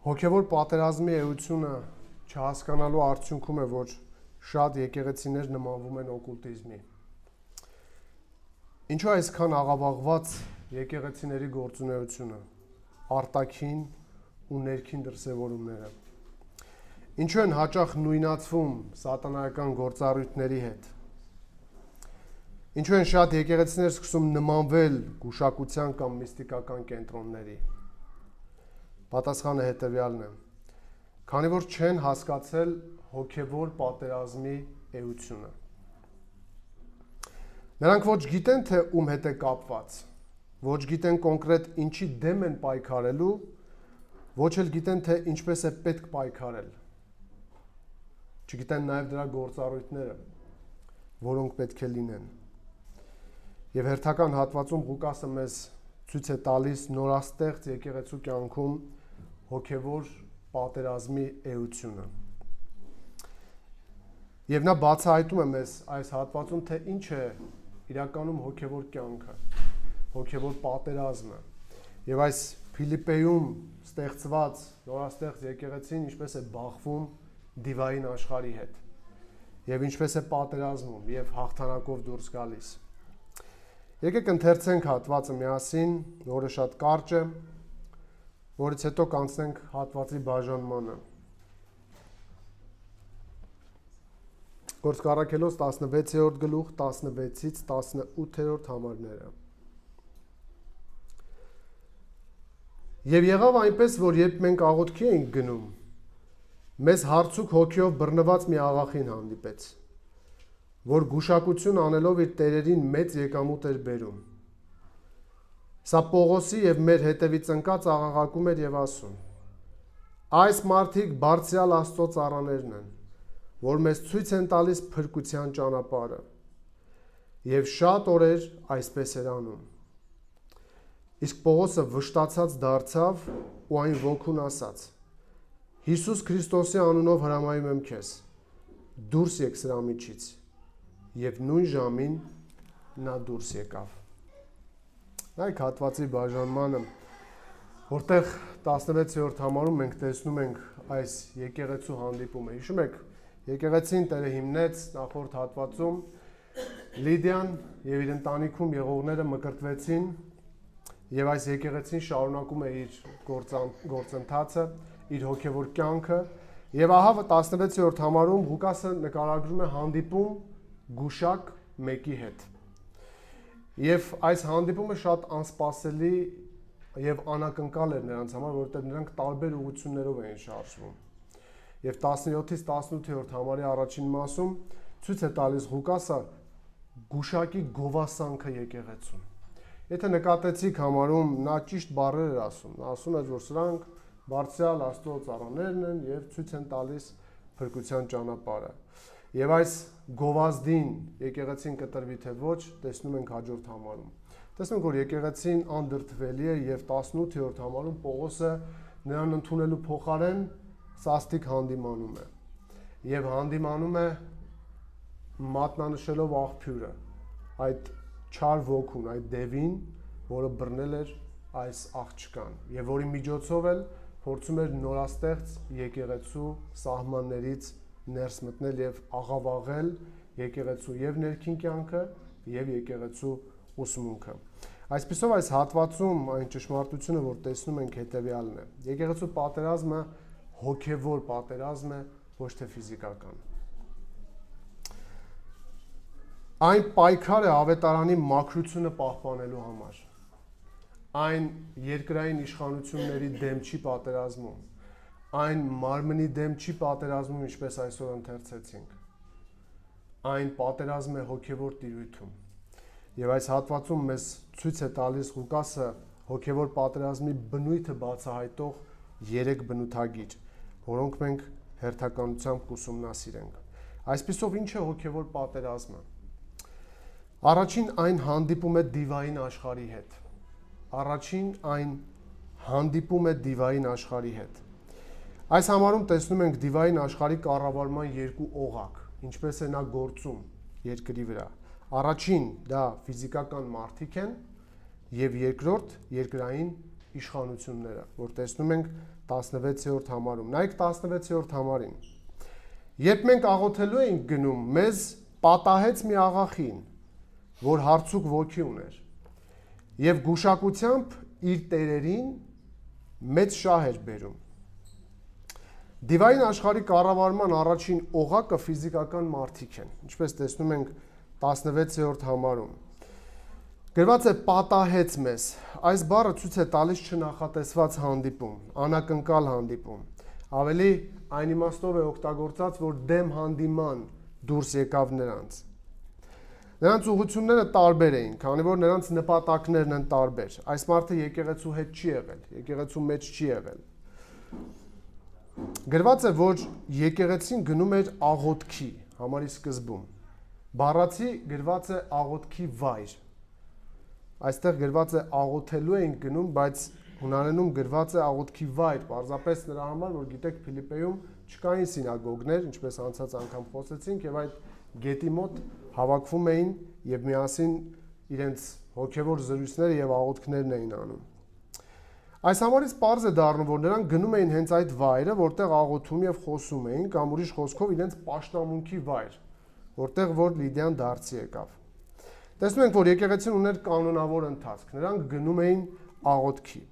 Հոգևոր պատերազմի էությունը չհասկանալու արդյունքում է, որ շատ եկեղեցիներ նմանվում են օկուլտիզմի։ Ինչու այսքան աղավաղված եկեղեցիների գործունեությունը, արտաքին ու ներքին դրսևորումները։ Ինչու են հաճախ նույնացվում սատանայական գործառույթների հետ։ Ինչու են շատ եկեղեցիներ սկսում նմանվել գուշակության կամ միստիկական կենտրոնների։ Պատասխանը հետևյալն է. քանի որ չեն հասկացել հոգևոր պատերազմի էությունը։ Նրանք ոչ գիտեն, թե ում հետ է կապված, ոչ գիտեն կոնկրետ ինչի դեմ են պայքարելու, ոչ էլ գիտեն, թե ինչպես է պետք պայքարել։ Չգիտեն նաև դրա գործառույթները, որոնք պետք է լինեն։ Եվ հերթական հատվածում Ղուկասը մեզ ցույց է տալիս նորաստեղծ եկեղեցու կյանքում հոգևոր պատերազմի էությունը։ Եվ նա բացահայտում է մեզ այս հատվածում, թե ինչ է իրականում հոգևոր կյանքը, հոգևոր պատերազմը։ Եվ այս Փիլիպպեում ստեղծված նորաստեղծ եկեղեցին ինչպես է բախվում դիվային աշխարհի հետ, եւ ինչպես է պատերազմում եւ հաղթանակով դուրս գալիս։ Եկեք ընթերցենք հատվածը միասին, որը շատ կարճ է, որից հետո կանցնենք հատվածի բաժանմանը։ Գործք առաքելոց 16-րդ գլուխ 16-ից 18-րդ համարները։ Եվ եղավ այնպես, որ երբ մենք աղոթքի էինք գնում, մեզ հարցուկ հոգիով բռնված մի աղախին հանդիպեց, որ գուշակություն անելով իր տերերին մեծ եկամուտ էր բերում։ Սա Պողոսի եւ մեր հետևից ընկած աղաղակում էր եւ ասում. այս մարդիկ բարձրյալ Աստծո ծառաներն են, որ մեզ ցույց են տալիս փրկության ճանապարհը։ Եվ շատ օրեր այսպես էր անում։ Իսկ Պողոսը վշտացած դարձավ ու այն ոգուն ասաց. Հիսուս Քրիստոսի անունով հրամայում եմ քեզ, դուրս եկ սրա միջից։ Եվ նույն ժամին նա դուրս եկավ։ Նայեք հատվածի բաժանմանը, որտեղ 16-րդ համարում մենք տեսնում ենք այս եկեղեցու հանդիպումը։ Հիշում եք, եկեղեցին Տերը հիմնեց նախորդ հատվածում, Լիդիան եւ իր ընտանիքում եղողները մկրտվեցին եւ այս եկեղեցին շարունակում է իր գործընթացը, իր հոգեվոր կյանքը եւ ահա 16-րդ համարում Ղուկասը նկարագրում է հանդիպում գուշակ մեկի հետ։ Եվ այս հանդիպումը շատ անսպասելի եւ անակնկալ էր նրանց համար, որովհետեւ նրանք տարբեր ուղղություններով էին շարժվում։ Եվ 17-ից 18-րդ համարի առաջին մասում ցույց է տալիս Ղուկասը գուշակի գովասանքը եկեղեցուն։ Եթե նկատեցիք համարում, նա ճիշտ բառեր էր ասում։ Նա ասում էր, որ սրանք բարձրյալ Աստծո ծառաներն են եւ ցույց են տալիս փրկության ճանապարհը։ Եվ այս գովազդին եկեղեցին կտրվի թե ոչ, տեսնում ենք հաջորդ համարում։ Տեսնում ենք, որ եկեղեցին անդրդվելի է եւ 18-րդ համարում Պողոսը նրան ընդունելու փոխարեն սաստիկ հանդիմանում է։ Եվ հանդիմանում է մատնանշելով աղբյուրը, այդ չար ոգուն, այդ դևին, որը բռնել էր այս աղջկան եւ որի միջոցով էլ փորձում էր նորաստեղծ եկեղեցու սահմաններից ներս մտնել եւ աղավաղել եկեղեցու եւ ներքին կյանքը եւ եկեղեցու ուսմունքը։ Այսպիսով այս հատվածում այն ճշմարտությունը, որ տեսնում ենք, հետեւյալն է։ Եկեղեցու պատերազմը հոգեվոր պատերազմ է, ոչ թե ֆիզիկական։ Այն պայքար է ավետարանի մաքրությունը պահպանելու համար։ Այն երկրային իշխանությունների դեմ չի պատերազմում։ Այն մարմնի դեմ չի պատերազմում, ինչպես այսօր ընթերցեցինք։ Այն պատերազմ է հոգևոր տիրույթում։ Եվ այս հատվածում մեզ ցույց է տալիս Ղուկասը հոգևոր պատերազմի բնույթը բացահայտող 3 բնութագիր, որոնք մենք հերթականությամբ կուսումնասիրենք։ Այսպիսով ինչ է հոգևոր պատերազմը։ Առաջին այն հանդիպում է դիվային աշխարհի հետ։ Առաջին այն հանդիպում է դիվային աշխարհի հետ։ Այս համարում տեսնում ենք դիվային աշխարհի կառավարման երկու օղակ, ինչպես է նա գործում երկրի վրա։ Առաջին դա ֆիզիկական մարդիկ են եւ երկրորդ երկրային իշխանությունները, որ տեսնում ենք 16-րդ համարում։ Նայեք 16-րդ համարին։ Երբ մենք աղոթելու էինք գնում, մեզ պատահեց մի աղախին, որ հարցուկ ոգի ուներ, եւ գուշակությամբ իր տերերին մեծ շահ էր բերում։ Դիվային աշխարհի կառավարման առաջին օղակը ֆիզիկական մարդիկ են, ինչպես տեսնում ենք 16-րդ համարում։ Գրված է պատահեց մեզ, այս բառը ցույց է տալիս չնախատեսված հանդիպում, անակնկալ հանդիպում, ավելի այն իմաստով է օգտագործած, որ դեմ հանդիման դուրս եկավ նրանց։ Նրանց ուղղությունները տարբեր էին, քանի որ նրանց նպատակներն են տարբեր։ Այս մարդը եկեղեցու հետ չի եղել, եկեղեցու մեջ չի եղել։ Գրված է, որ եկեղեցին գնում էր աղոթքի, համարի սկզբում։ Բառացի գրված է աղոթքի վայր։ Այստեղ գրված է աղոթելու էինք գնում, բայց հունարենում գրված է աղոթքի վայր, պարզապես նրա համար, որ գիտեք Փիլիպպեում չկային սինագոգներ, ինչպես անցած անգամ խոսեցինք, եւ այդ գետի մոտ հավաքվում էին եւ միասին իրենց հոգեվոր զրույցները եւ աղոթքներն էին անում։ Այս համարից պարզ է դառնում, որ նրանք գնում էին հենց այդ վայրը, որտեղ աղոթում եւ խոսում էին, կամ ուրիշ խոսքով իրենց պաշտամունքի վայր, որտեղ որ Լիդիան դարձի եկավ։ Տեսնում ենք, որ եկեղեցին ուներ կանոնավոր ընթացք, նրանք գնում էին աղոթքի։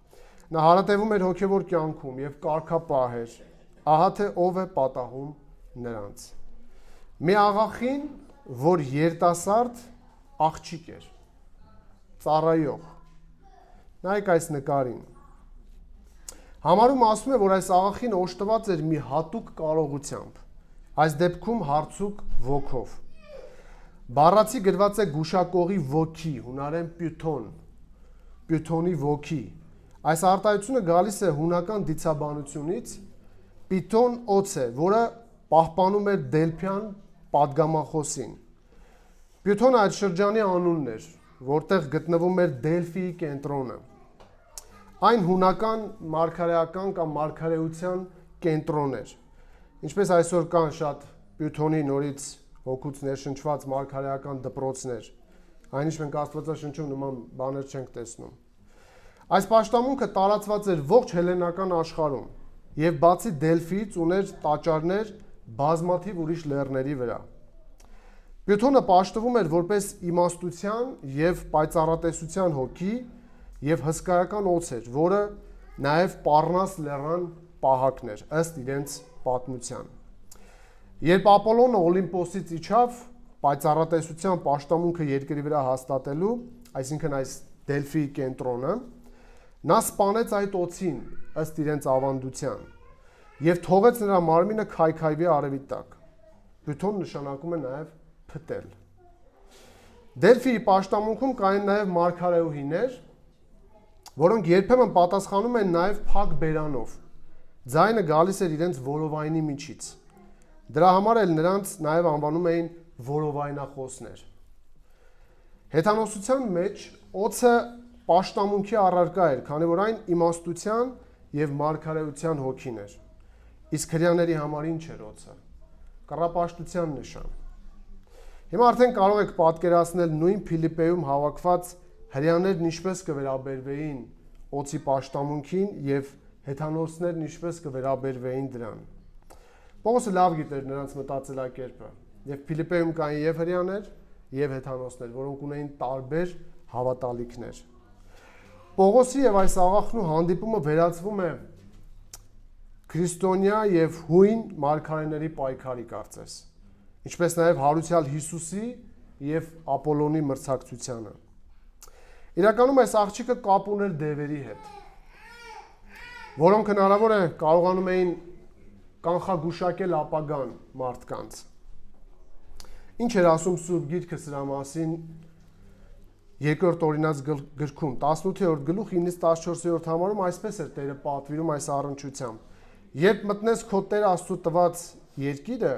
Նա հարատևում էր հոգևոր կյանքում եւ կարգապահ էր, ահա թե ով է պատահում նրանց։ Մի աղախին, որ երիտասարդ աղջիկ էր, ծառայող։ Նայեք այս նկարին։ Համարում ասում է, որ այս աղախին օժտված էր մի հատուկ կարողությամբ, այս դեպքում հարցուկ ոգով։ Բառացի գրված է գուշակողի ոգի, հունարեն պյութոն, պյութոնի ոգի։ Այս արտահայտությունը գալիս է հունական դիցաբանությունից, պիթոն օց է, որը պահպանում էր դելփյան պատգամախոսին։ Պյութոնը այդ շրջանի անունն էր, որտեղ գտնվում էր Դելֆիի կենտրոնը։ Այն հունական մարգարեական կամ մարգարեության կենտրոն էր։ Ինչպես այսօր կան շատ պյութոնի նորից հոգուց ներշնչված մարգարեական դպրոցներ, այնինչ մենք Աստվածաշնչում նման բաներ չենք տեսնում։ Այս պաշտամունքը տարածված էր ողջ հելլենական աշխարհում եւ բացի Դելֆիից ուներ տաճարներ բազմաթիվ ուրիշ լեռների վրա։ Պյութոնը պաշտվում էր որպես իմաստության եւ պայծառատեսության հոգի եւ հսկայական օց էր, որը նաեւ Պառնաս լեռան պահակն էր, ըստ իրենց պատմության։ Երբ Ապոլոնը Օլիմպոսից իջավ պայծառատեսության պաշտամունքը երկրի վրա հաստատելու, այսինքն այս Դելֆիի կենտրոնը, նա սպանեց այդ օծին, ըստ իրենց ավանդության, եւ թողեց նրա մարմինը քայքայվի արևի տակ։ Պյութոն նշանակում է նաեւ փտել։ Դելֆիի պաշտամունքում կային նաեւ մարգարեուհիներ, որոնք երբեմն պատասխանում են նաեւ փակ բերանով։ Ձայնը գալիս էր իրենց որովայնի միջից։ Դրա համար էլ նրանց նաեւ անվանում էին որովայնախոսներ։ Հեթանոսության մեջ օծը պաշտամունքի առարկա էր, քանի որ այն իմաստության եւ մարգարեության հոգին էր։ Իսկ հрьяաների համար ինչ էր օծը։ Կռապաշտության նշան։ Հիմա արդեն կարող եք պատկերացնել նույն Փիլիպպեում հավաքված հрьяաներն ինչպես կվերաբերվեին օծի պաշտամունքին եւ հեթանոսներն ինչպես կվերաբերվեին դրան։ Պողոսը լավ գիտեր նրանց մտածելակերպը, եւ Փիլիպպեում կային եւ հрьяաներ, եւ հեթանոսներ, որոնք ունեին տարբեր հավատալիքներ։ Պողոսի եւ այս աղախնու հանդիպումը վերածվում է քրիստոնյա եւ հույն մարգարեների պայքարի կարծես, ինչպես նաեւ հարուցյալ Հիսուսի եւ Ապոլոնի մրցակցությանը։ Իրականում այս աղջիկը կապ ուներ դևերի հետ, որոնք հնարավոր է կարողանում էին կանխագուշակել ապագան մարդկանց։ Ինչ էր ասում Սուրբ Գիրքը սրա մասին երկրորդ օրինաց գրքում 18-րդ գլուխ 9-ից 14-րդ համարում այսպես էր Տերը պատվիրում այս առնչությամբ. Երբ մտնես քո Տեր Աստծո տված երկիրը,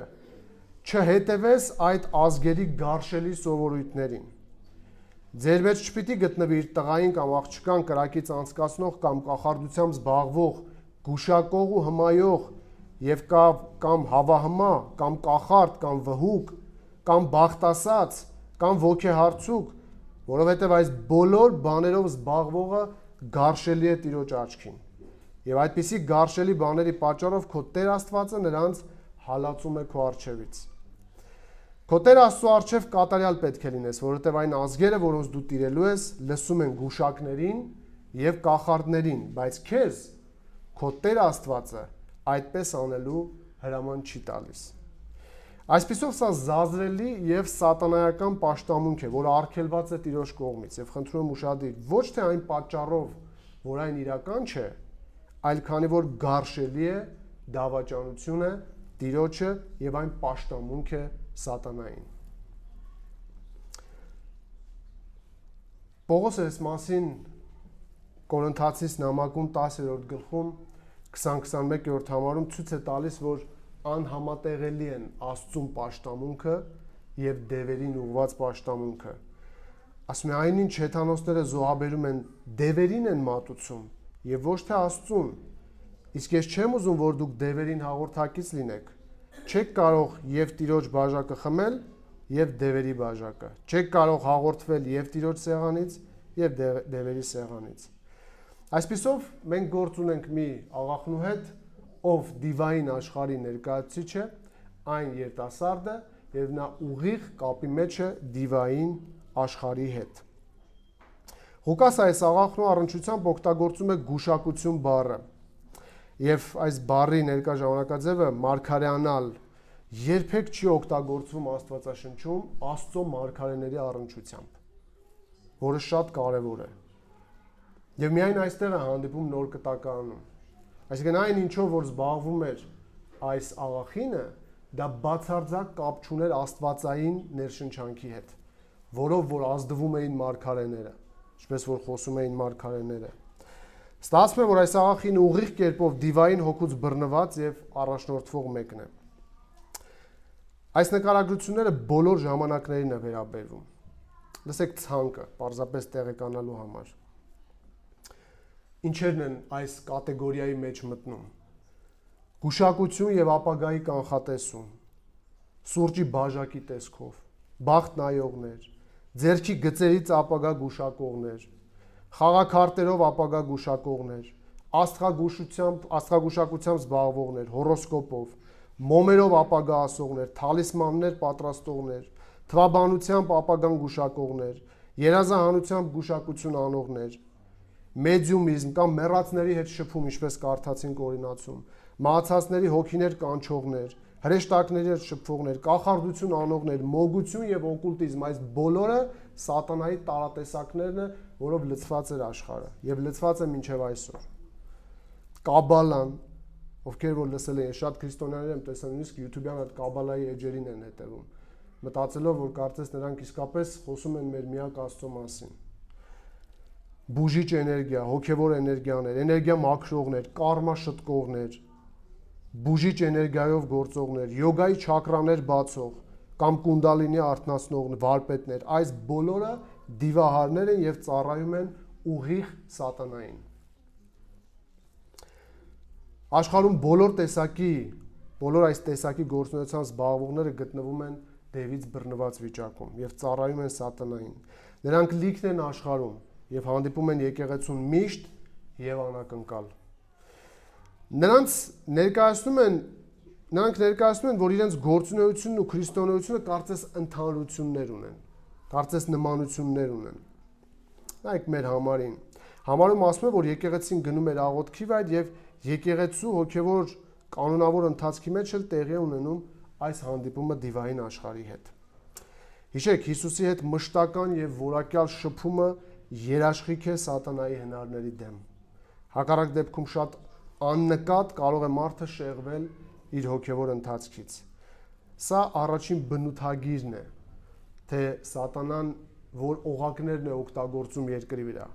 չհետևես այդ ազգերի գարշելի սովորույթներին։ Ձեր մեջ չպիտի գտնվի իր տղային կամ աղջկան կրակից անցկացնող կամ կախարդությամբ զբաղվող, գուշակող ու հմայող եւ կամ հավահմա, կամ կախարդ, կամ վհուկ, կամ բախտասաց, կամ ոգեհարցուկ, որովհետեւ այս բոլոր բաներով զբաղվողը գարշելի է Տիրոջ աչքին։ Եվ այդպիսի գարշելի բաների պատճառով քո Տեր Աստվածը նրանց հալածում է քո առջևից։ Քո Տեր Աստծո առջև կատարյալ պետք է լինես, որովհետև այն ազգերը, որոնց դու տիրելու ես, լսում են գուշակներին եւ կախարդներին, բայց քեզ քո Տեր Աստվածը այդպես անելու հրաման չի տալիս։ Այսպիսով սա զազրելի եւ սատանայական պաշտամունք է, որը արգելված է Տիրոջ կողմից, եւ խնդրում եմ ուշադիր, ոչ թե այն պատճառով, որ այն իրական չէ, այլ քանի որ գարշելի է, դավաճանություն է Տիրոջը եւ այն պաշտամունք է սատանային։ Պողոսը այս մասին Կորինթացիս նամակում 10-րդ գլխում 20-21-րդ համարում ցույց է տալիս, որ անհամատեղելի են Աստծուն պաշտամունքը եւ դևերին ուղված պաշտամունքը։ Ասում է այնին չեթանոսները զոհաբերում են դևերին են մատուցում եւ ոչ թե Աստծուն։ Իսկ ես չեմ ուզում, որ դուք դևերին հաղորդակից լինեք։ Չեք կարող եւ Տիրոջ բաժակը խմել եւ դևերի բաժակը։ Չեք կարող հաղորդվել եւ Տիրոջ սեղանից եւ դևերի սեղանից։ Այսպիսով մենք գործ ունենք մի աղախնու հետ, ով դիվային աշխարհի ներկայացուցիչ է, այն երիտասարդը եւ նա ուղիղ կապի մեջ է դիվային աշխարհի հետ։ Ղուկաս այս աղախնու առնչությամբ օգտագործում է գուշակություն բառը։ Եվ այս բառի ներկա ժամանակաձևը մարգարեանալ երբեք չի օգտագործվում Աստվածաշնչում Աստծո մարգարեների առնչությամբ, որը շատ կարևոր է։ Եվ միայն այստեղ է հանդիպում նոր կտակարանում։ Այսինքն այն ինչով որ զբաղվում էր այս աղախինը, դա բացարձակ կապ չուներ աստվածային ներշնչանքի հետ, որով որ ազդվում էին մարգարեները, ինչպես որ խոսում էին մարգարեները։ Ստացվում է, որ այս աղախինը ուղիղ կերպով դիվային հոգուց բռնված եւ առաջնորդվող մեկն է։ Այս նկարագրությունները բոլոր ժամանակներին է վերաբերվում։ Լսեք ցանկը, պարզապես տեղեկանալու համար։ Ինչերն են այս կատեգորիայի մեջ մտնում։ Գուշակություն եւ ապագայի կանխատեսում, սուրճի բաժակի տեսքով, բախտ նայողներ, ձեռքի գծերից ապագա գուշակողներ, խաղաքարտերով ապագա գուշակողներ, աստղագուշակությամբ զբաղվողներ, հորոսկոպով, մոմերով ապագա ասողներ, թալիսմաններ պատրաստողներ, թվաբանությամբ ապագան գուշակողներ, երազահանությամբ գուշակություն անողներ, մեդիումիզմ կամ մեռածների հետ շփում, ինչպես կարդացինք օրինացում, մահացածների հոգիներ կանչողներ, հրեշտակների հետ շփվողներ, կախարդություն անողներ, մոգություն եւ օկուլտիզմ, այս բոլորը սատանայի տարատեսակներն են, որով լցված էր աշխարհը եւ լցված է մինչեւ այսօր։ Կաբալան, ովքեր որ լսել են, շատ քրիստոնյաներ եմ տեսել, նույնիսկ YouTube-յան այդ կաբալայի էջերին են հետևում, մտածելով, որ կարծես նրանք իսկապես խոսում են մեր միակ Աստծո մասին։ Բուժիչ էներգիա, հոգևոր էներգիաներ, էներգիա մաքրողներ, կարմա շտկողներ, բուժիչ էներգիայով գործողներ, յոգայի չակրաներ բացող կամ կունդալինի արթնացնող վարպետներ, այս բոլորը դիվահարներ են եւ ծառայում են ուղիղ սատանային։ Աշխարհում բոլոր այս տեսակի գործունեությամբ զբաղվողները գտնվում են դևից բռնված վիճակում եւ ծառայում են սատանային։ Նրանք լիքն են աշխարհում եւ հանդիպում են եկեղեցուն միշտ եւ անակնկալ։ Նրանք ներկայացնում են, որ իրենց գործունեությունն ու քրիստոնեությունը կարծես ընդհանրություններ ունեն, կարծես նմանություններ ունեն։ Նայեք մեր համարին։ Համարում ասում է, որ եկեղեցին գնում էր աղոթքի վայր եւ եկեղեցու հոգևոր կանոնավոր ընթացքի մեջ էլ տեղի ունենում այս հանդիպումը դիվային աշխարհի հետ։ Հիշեք, Հիսուսի հետ մշտական եւ որակյալ շփումը երաշխիք է սատանայի հնարների դեմ։ Հակառակ դեպքում շատ աննկատ կարող է մարդը շեղվել իր հոգևոր ընթացքից։ Սա առաջին բնութագիրն է, թե սատանան որ օղակներն է օգտագործում երկրի վրա։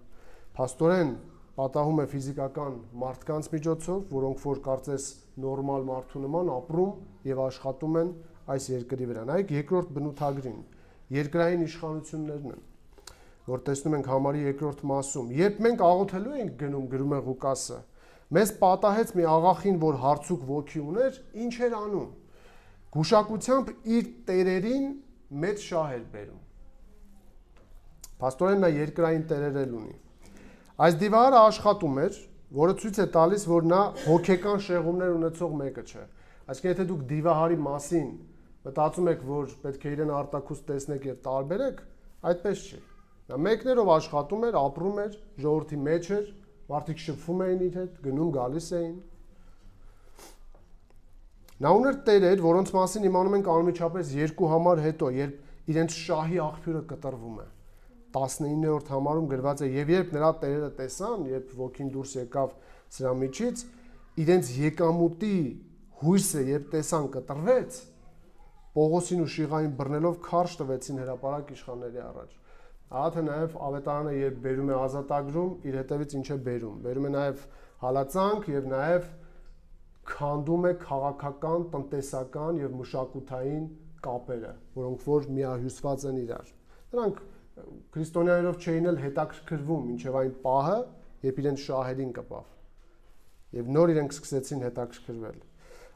Փաստորեն պատահում է ֆիզիկական մարդկանց միջոցով, որոնք որ կարծես նորմալ մարդու նման ապրում եւ աշխատում են այս երկրի վրա։ Նայեք երկրորդ բնութագրին, երկրային իշխանություններն են, որ տեսնում ենք համարի երկրորդ մասում։ Երբ մենք աղոթելու ենք գնում, գրում է Ղուկասը, մեզ պատահեց մի աղախին, որ հարցուկ ոգի ուներ, ինչ էր անում։ Գուշակությամբ իր տերերին մեծ շահ էր բերում։ Փաստորեն նա երկրային տերեր էլ ունի։ Այս դիվարը աշխատում էր որը ցույց է տալիս, որ նա հոգեկան շեղումներ ունեցող մեկը չէ։ Այսինքն, եթե դուք դիվահարի մասին մտածում եք, որ պետք է իրեն արտաքուստ տեսնեք եւ տարբերեք, այդպես չի։ Նա մեկներով աշխատում էր, ապրում էր, ժողովրդի մեջ էր, մարդիկ շփվում էին իր հետ, գնում գալիս էին։ Նա ուներ տերեր, որոնց մասին իմանում ենք անմիջապես 2 համար հետո, երբ իրենց շահի աղբյուրը կտրվում է։ 19-րդ համարում գրված է, եւ երբ նրա տերերը տեսան, երբ ոգին դուրս եկավ սրա միջից, իրենց եկամուտի հույսը երբ տեսան կտրվեց, Պողոսին ու Շիղային բռնելով քարշ տվեցին հրապարակ իշխանների առաջ։ Ահա թե նաև ավետարանը երբ բերում է ազատագրում, իր հետևից ինչ է բերում։ Բերում է նաև հալածանք եւ նաև քանդում է քաղաքական, տնտեսական եւ մշակութային կապերը, որոնք որ միահյուսված են իրար։ Նրանք քրիստոնյաներով չէին էլ հետաքրքրվում մինչև այն պահը, երբ իրենց շահերին կպավ։ Եվ նոր իրենք սկսեցին հետաքրքրվել։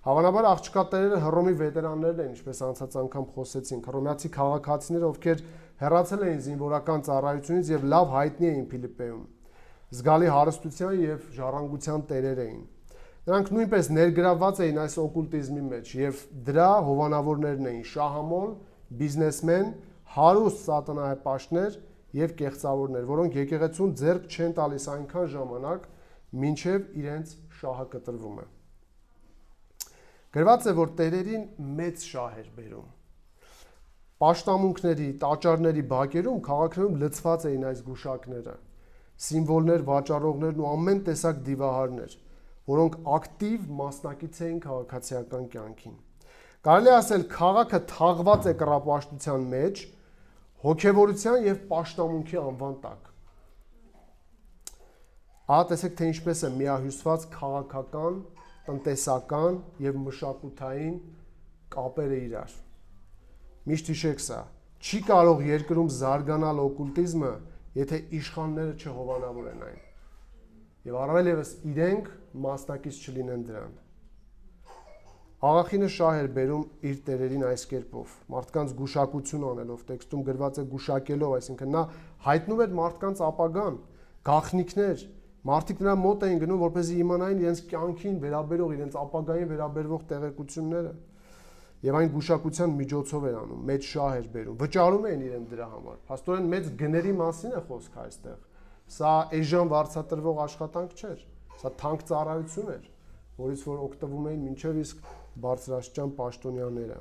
Հավանաբար աղջկա տերերը Հռոմի վետերաններն են, ինչպես անցած անգամ խոսեցինք, հռոմեացի քաղաքացիները, ովքեր հեռացել էին զինվորական ծառայությունից եւ լավ հայտնի էին Փիլիպպեում։ Զգալի հարստության եւ ժառանգության տերեր էին։ Նրանք նույնպես ներգրավված էին այս օկուլտիզմի մեջ եւ դրա հովանավորներն էին շահամոլ, բիզնեսմեն, հարուստ սատանայապաշտներ եւ կեղծավորներ, որոնք եկեղեցուն ձեռք չեն տալիս այնքան ժամանակ, մինչեւ իրենց շահը կտրվում է։ Գրված է, որ տերերին մեծ շահ էր բերում։ Պաշտամունքների, տաճարների բակերում, քաղաքներում լցված էին այս գուշակները, սիմվոլներ, վաճառողներն ու ամեն տեսակ դիվահարներ, որոնք ակտիվ մասնակից էին քաղաքացիական կյանքին։ Կարելի է ասել, քաղաքը թաղված է կռապաշտության մեջ, հոգևորության եւ պաշտամունքի անվան տակ։ Ահա տեսեք, թե ինչպես է միահյուսված քաղաքական, տնտեսական եւ մշակութային կապերը իրար։ Միշտ հիշեք սա, չի կարող երկրում զարգանալ օկուլտիզմը, եթե իշխանները չհովանավորեն այն։ Եվ առավել եւս իրենք մասնակից չլինեն դրան։ Աղախինը շահ էր բերում իր տերերին այս կերպով, մարդկանց գուշակություն անելով, տեքստում գրված է գուշակելով, այսինքն նա հայտնում էր մարդկանց ապագան, գաղտնիքներ, մարդիկ նրա մոտ էին գնում, որպեսզի իմանային իրենց կյանքին վերաբերող, իրենց ապագային վերաբերող տեղեկությունները, եւ այն գուշակության միջոցով էր անում, մեծ շահ էր բերում, վճարում էին իրեն դրա համար։ Փաստորեն մեծ գների մասին է խոսքը այստեղ։ Սա էժան վարձատրվող աշխատանք չէր, սա թանկ ծառայություն էր, որից որ օգտվում էին մինչև իսկ բարձրաստիճան պաշտոնյաները։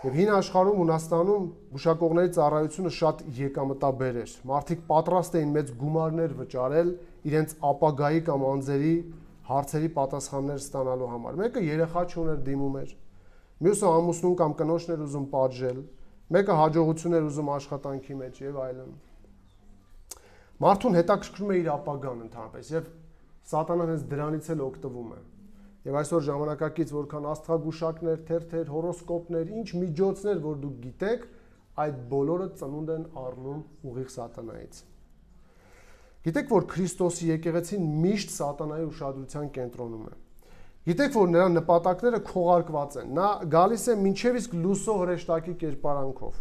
Եվ հին աշխարհում Հունաստանում գուշակողների ծառայությունը շատ եկամտաբեր էր։ Մարդիկ պատրաստ էին մեծ գումարներ վճարել իրենց ապագայի կամ անձերի հարցերի պատասխաններ ստանալու համար։ Մեկը երեխա չուներ, դիմում էր, մյուսը ամուսնուն կամ կնոջն էր ուզում պատժել, մեկը հաջողություն էր ուզում աշխատանքի մեջ եւ այլն։ Մարդուն հետաքրքրում է իր ապագան ընդհանրապես եւ սատանան հենց դրանից էլ օգտվում է։ Եվ այսօր ժամանակակից որքան աստղագուշակներ, թերթեր, հորոսկոպներ, ինչ միջոցներ, որ դուք գիտեք, այդ բոլորը ծնունդ են առնում ուղիղ սատանայից։ Գիտեք, որ Քրիստոսի եկեղեցին միշտ սատանայի ուշադրության կենտրոնում է։ Գիտեք, որ նրա նպատակները քողարկված են։ Նա գալիս է մինչև իսկ լուսո հրեշտակի կերպարանքով։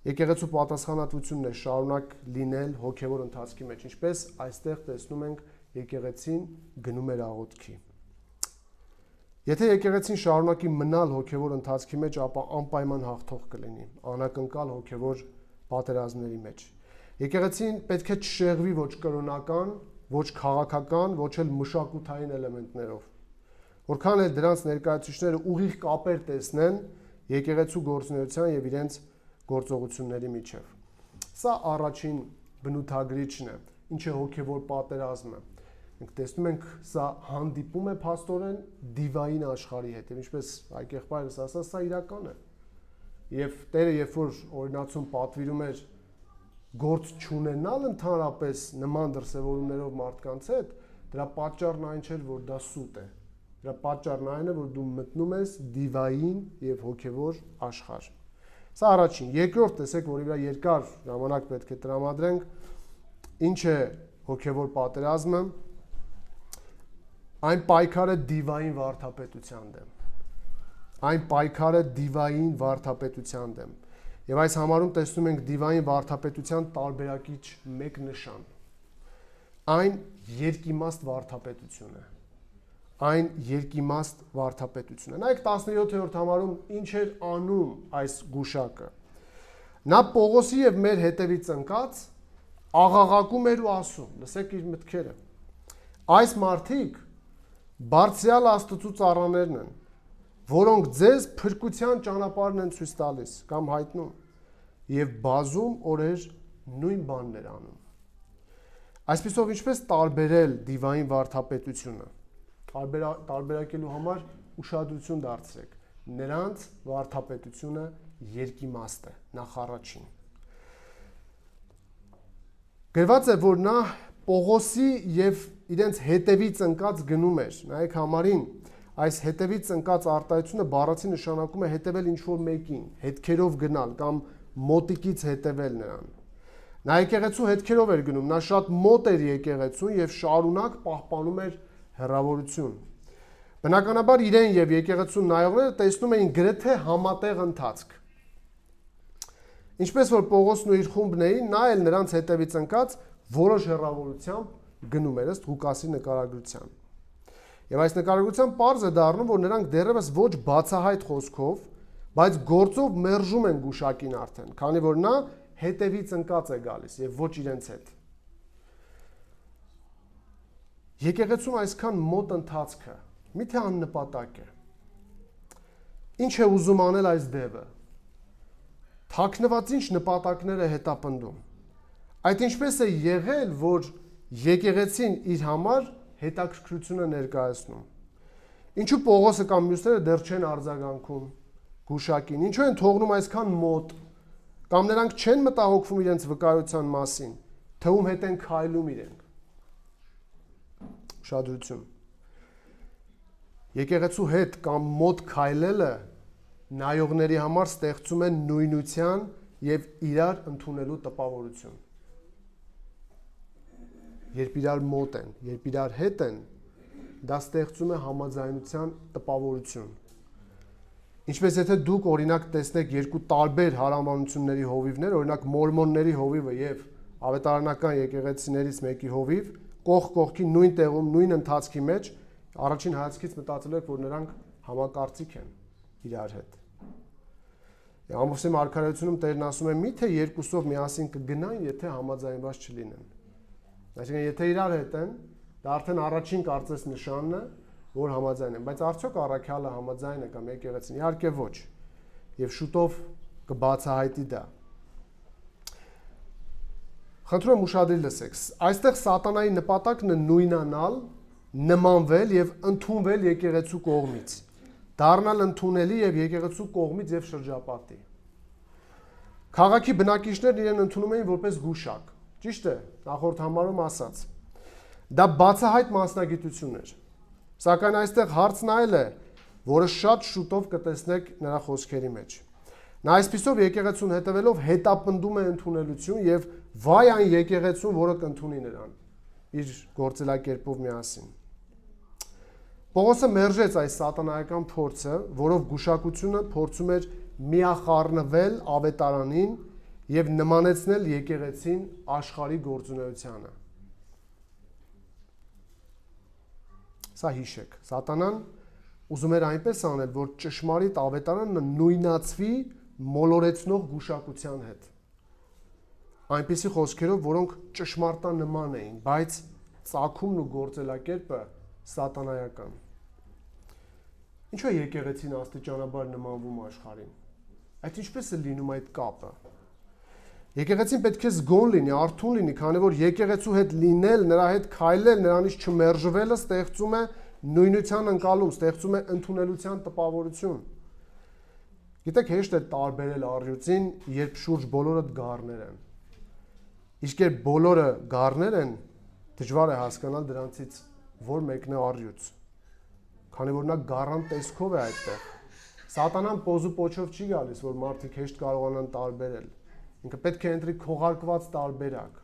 Եկեղեցու պատասխանատվությունն է շարունակ լինել հոգևոր ընթացքի մեջ, ինչպես այստեղ տեսնում ենք եկեղեցին գնում էր աղոթքի։ Եթե եկեղեցին շարունակի մնալ հոգևոր ընթացքի մեջ, ապա անպայման հաղթող կլինի անակնկալ հոգևոր պատերազմների մեջ։ Եկեղեցին պետք է չշեղվի ոչ կրոնական, ոչ քաղաքական, ոչ էլ մշակութային էլեմենտներով։ Որքան էլ դրանց ներկայացուցիչները ուղիղ կապեր տեսնեն եկեղեցու գործունեության եւ իրենց գործողությունների միջև։ Սա առաջին բնութագրիչն է, ինչ է հոգևոր պատերազմը։ Մենք տեսնում ենք, սա հանդիպում է փաստորեն դիվային աշխարհի հետ, եւ ինչպես այ եղբայրս ասաց, սա իրական է։ Եվ Տերը, երբ որ օրինացում պատվիրում էր գործ չունենալ ընդհանրապես նման դրսևորումներով մարդկանց հետ, դրա պատճառն այն չէր, որ դա սուտ է։ Դրա պատճառն այն է, որ դու մտնում ես դիվային եւ հոգևոր աշխարհ։ Սա առաջին։ Երկրորդ, տեսեք, որի վրա երկար ժամանակ պետք է տրամադրենք, ինչ է հոգևոր պատերազմը։ Այն պայքարը դիվային վարդապետության դեմ։ Այն պայքարը դիվային վարդապետության դեմ։ Եվ այս համարում տեսնում ենք դիվային վարդապետության տարբերակիչ մեկ նշան։ այն երկիմաստ վարդապետություն է։ Այն երկիմաստ վարդապետություն է։ Նայեք 17-րդ համարում ինչ էր անում այս գուշակը։ Նա Պողոսի եւ մեր հետևից ընկած աղաղակում էր ու ասում, լսեք իր մտքերը։ Այս մարդիկ բարձրյալ Աստծո ծառաներն են, որոնք ձեզ փրկության ճանապարհն են ցույց տալիս կամ հայտնում եւ բազում օրեր նույն բանն էր անում։ Այսպիսով ինչպես տարբերել դիվային վարդապետությունը, տարբերակելու համար ուշադրություն դարձրեք, նրանց վարդապետությունը երկիմաստ է, նախ առաջին։ Գրված է, որ նա Պողոսի եւ իրենց հետևից ընկած գնում էր, նայեք համարին, այս հետևից ընկած արտահայտությունը բառացի նշանակում է հետևել ինչ-որ մեկին, հետքերով գնալ կամ մոտիկից հետևել նրան։ Նա եկեղեցու հետքերով էր գնում, նա շատ մոտ էր եկեղեցուն եւ շարունակ պահպանում էր հեռավորություն։ Բնականաբար իրեն եւ եկեղեցուն նայողները տեսնում էին գրեթե համատեղ ընթացք։ Ինչպես որ Պողոսն ու իր խումբն էին, նա էլ նրանց հետևից ընկած որոշ հեռավորությամբ գնում էր ըստ Ղուկասի նկարագրության։ Եվ այս նկարագրության պարզ է դառնում, որ նրանք դեռևս ոչ բացահայտ խոսքով, բայց գործով մերժում են գուշակին արդեն, քանի որ նա հետևից ընկած է գալիս եւ ոչ իրենց հետ։ Եկեղեցում այսքան մոտ ընթացքը միթե աննպատակ է։ Ինչ է ուզում անել այս դևը։ Թաքնված ինչ նպատակներ է հետապնդում։ Այդ ինչպես է եղել, որ եկեղեցին իր համար հետաքրքրություն է ներկայացնում։ Ինչու Պողոսը կամ մյուսները դեռ չեն արձագանքում գուշակին, ինչու են թողնում այսքան մոտ, կամ նրանք չեն մտահոգվում իրենց վկայության մասին, թե ում հետ են քայլում իրենք։ Ուշադրություն։ Եկեղեցու հետ կամ մոտ քայլելը նայողների համար ստեղծում է նույնության եւ իրար ընդունելու տպավորություն։ Երբ իրար մոտ են, երբ իրար հետ են, դա ստեղծում է համաձայնության տպավորություն։ Ինչպես եթե դուք օրինակ տեսնեք երկու տարբեր հարամանությունների հովիվներ, օրինակ մորմոնների հովիվը եւ ավետարանական եկեղեցիներից մեկի հովիվ, կողք կողքի նույն տեղում, նույն ընթացքի մեջ, առաջին հայացքից մտածելու եք, որ նրանք համակարծիք են իրար հետ։ Ամոսի մարգարեությունում Տերն ասում է՝ միթե երկուսով միասին կգնան, եթե համաձայնված չլինեն։ Այսինքն, եթե իրար հետ են, դա արդեն առաջին կարծես նշանն է, որ համաձայն են, բայց արդյոք առաքյալը համաձայն է կամ եկեղեցին, իհարկե ոչ, եւ շուտով կբացահայտի դա։ Խնդրում եմ ուշադրի լսեք, այստեղ սատանայի նպատակն է նույնանալ, նմանվել եւ ընդունվել եկեղեցու կողմից, դառնալ ընդունելի եւ եկեղեցու կողմից եւ շրջապատի։ Քաղաքի բնակիչներն իրեն ընդունում էին որպես գուշակ, ճիշտ է, նախորդ համարում ասած։ Դա բացահայտ մասնագիտություն էր։ Սակայն այստեղ հարցն այլ է, որը շատ շուտով կտեսնեք նրա խոսքերի մեջ։ Նա այսպիսով եկեղեցուն հետևելով հետապնդում է ընդունելություն եւ վայ այն եկեղեցուն, որը կընդունի նրան իր գործելակերպով միասին։ Պողոսը մերժեց այս սատանայական փորձը, որով գուշակությունը փորձում էր միախառնվել ավետարանին եւ նմանեցնել եկեղեցին աշխարհի գործունեությանը։ Սա հիշեք, սատանան ուզում էր այնպես անել, որ ճշմարիտ ավետարանը նույնացվի մոլորեցնող գուշակության հետ։ Այնպիսի խոսքերով, որոնք ճշմարտանման էին, բայց ծագումն ու գործելակերպը սատանայական։ Ինչու է եկեղեցին աստիճանաբար նմանվում աշխարհին։ Այդ ինչպես է լինում այդ կապը։ Եկեղեցին պետք է զգոն լինի, արթուն լինի, քանի որ եկեղեցու հետ լինել, նրա հետ քայլել, նրանից չմերժվելը ստեղծում է նույնության ընկալում, ստեղծում է ընդունելության տպավորություն։ Գիտեք, հեշտ է տարբերել առյուծին, երբ շուրջ բոլորը գառներ են։ Իսկ երբ բոլորը գառներ են, դժվար է հասկանալ դրանցից որ մեկն է առյուծ։ Քանի որ նա գառան տեսքով է այդտեղ։ Սատանան պոզու պոչով չի գալիս, որ մարդիկ հեշտ կարողանան տարբերել։ Ինքը պետք է ընտրի քողարկված տարբերակ։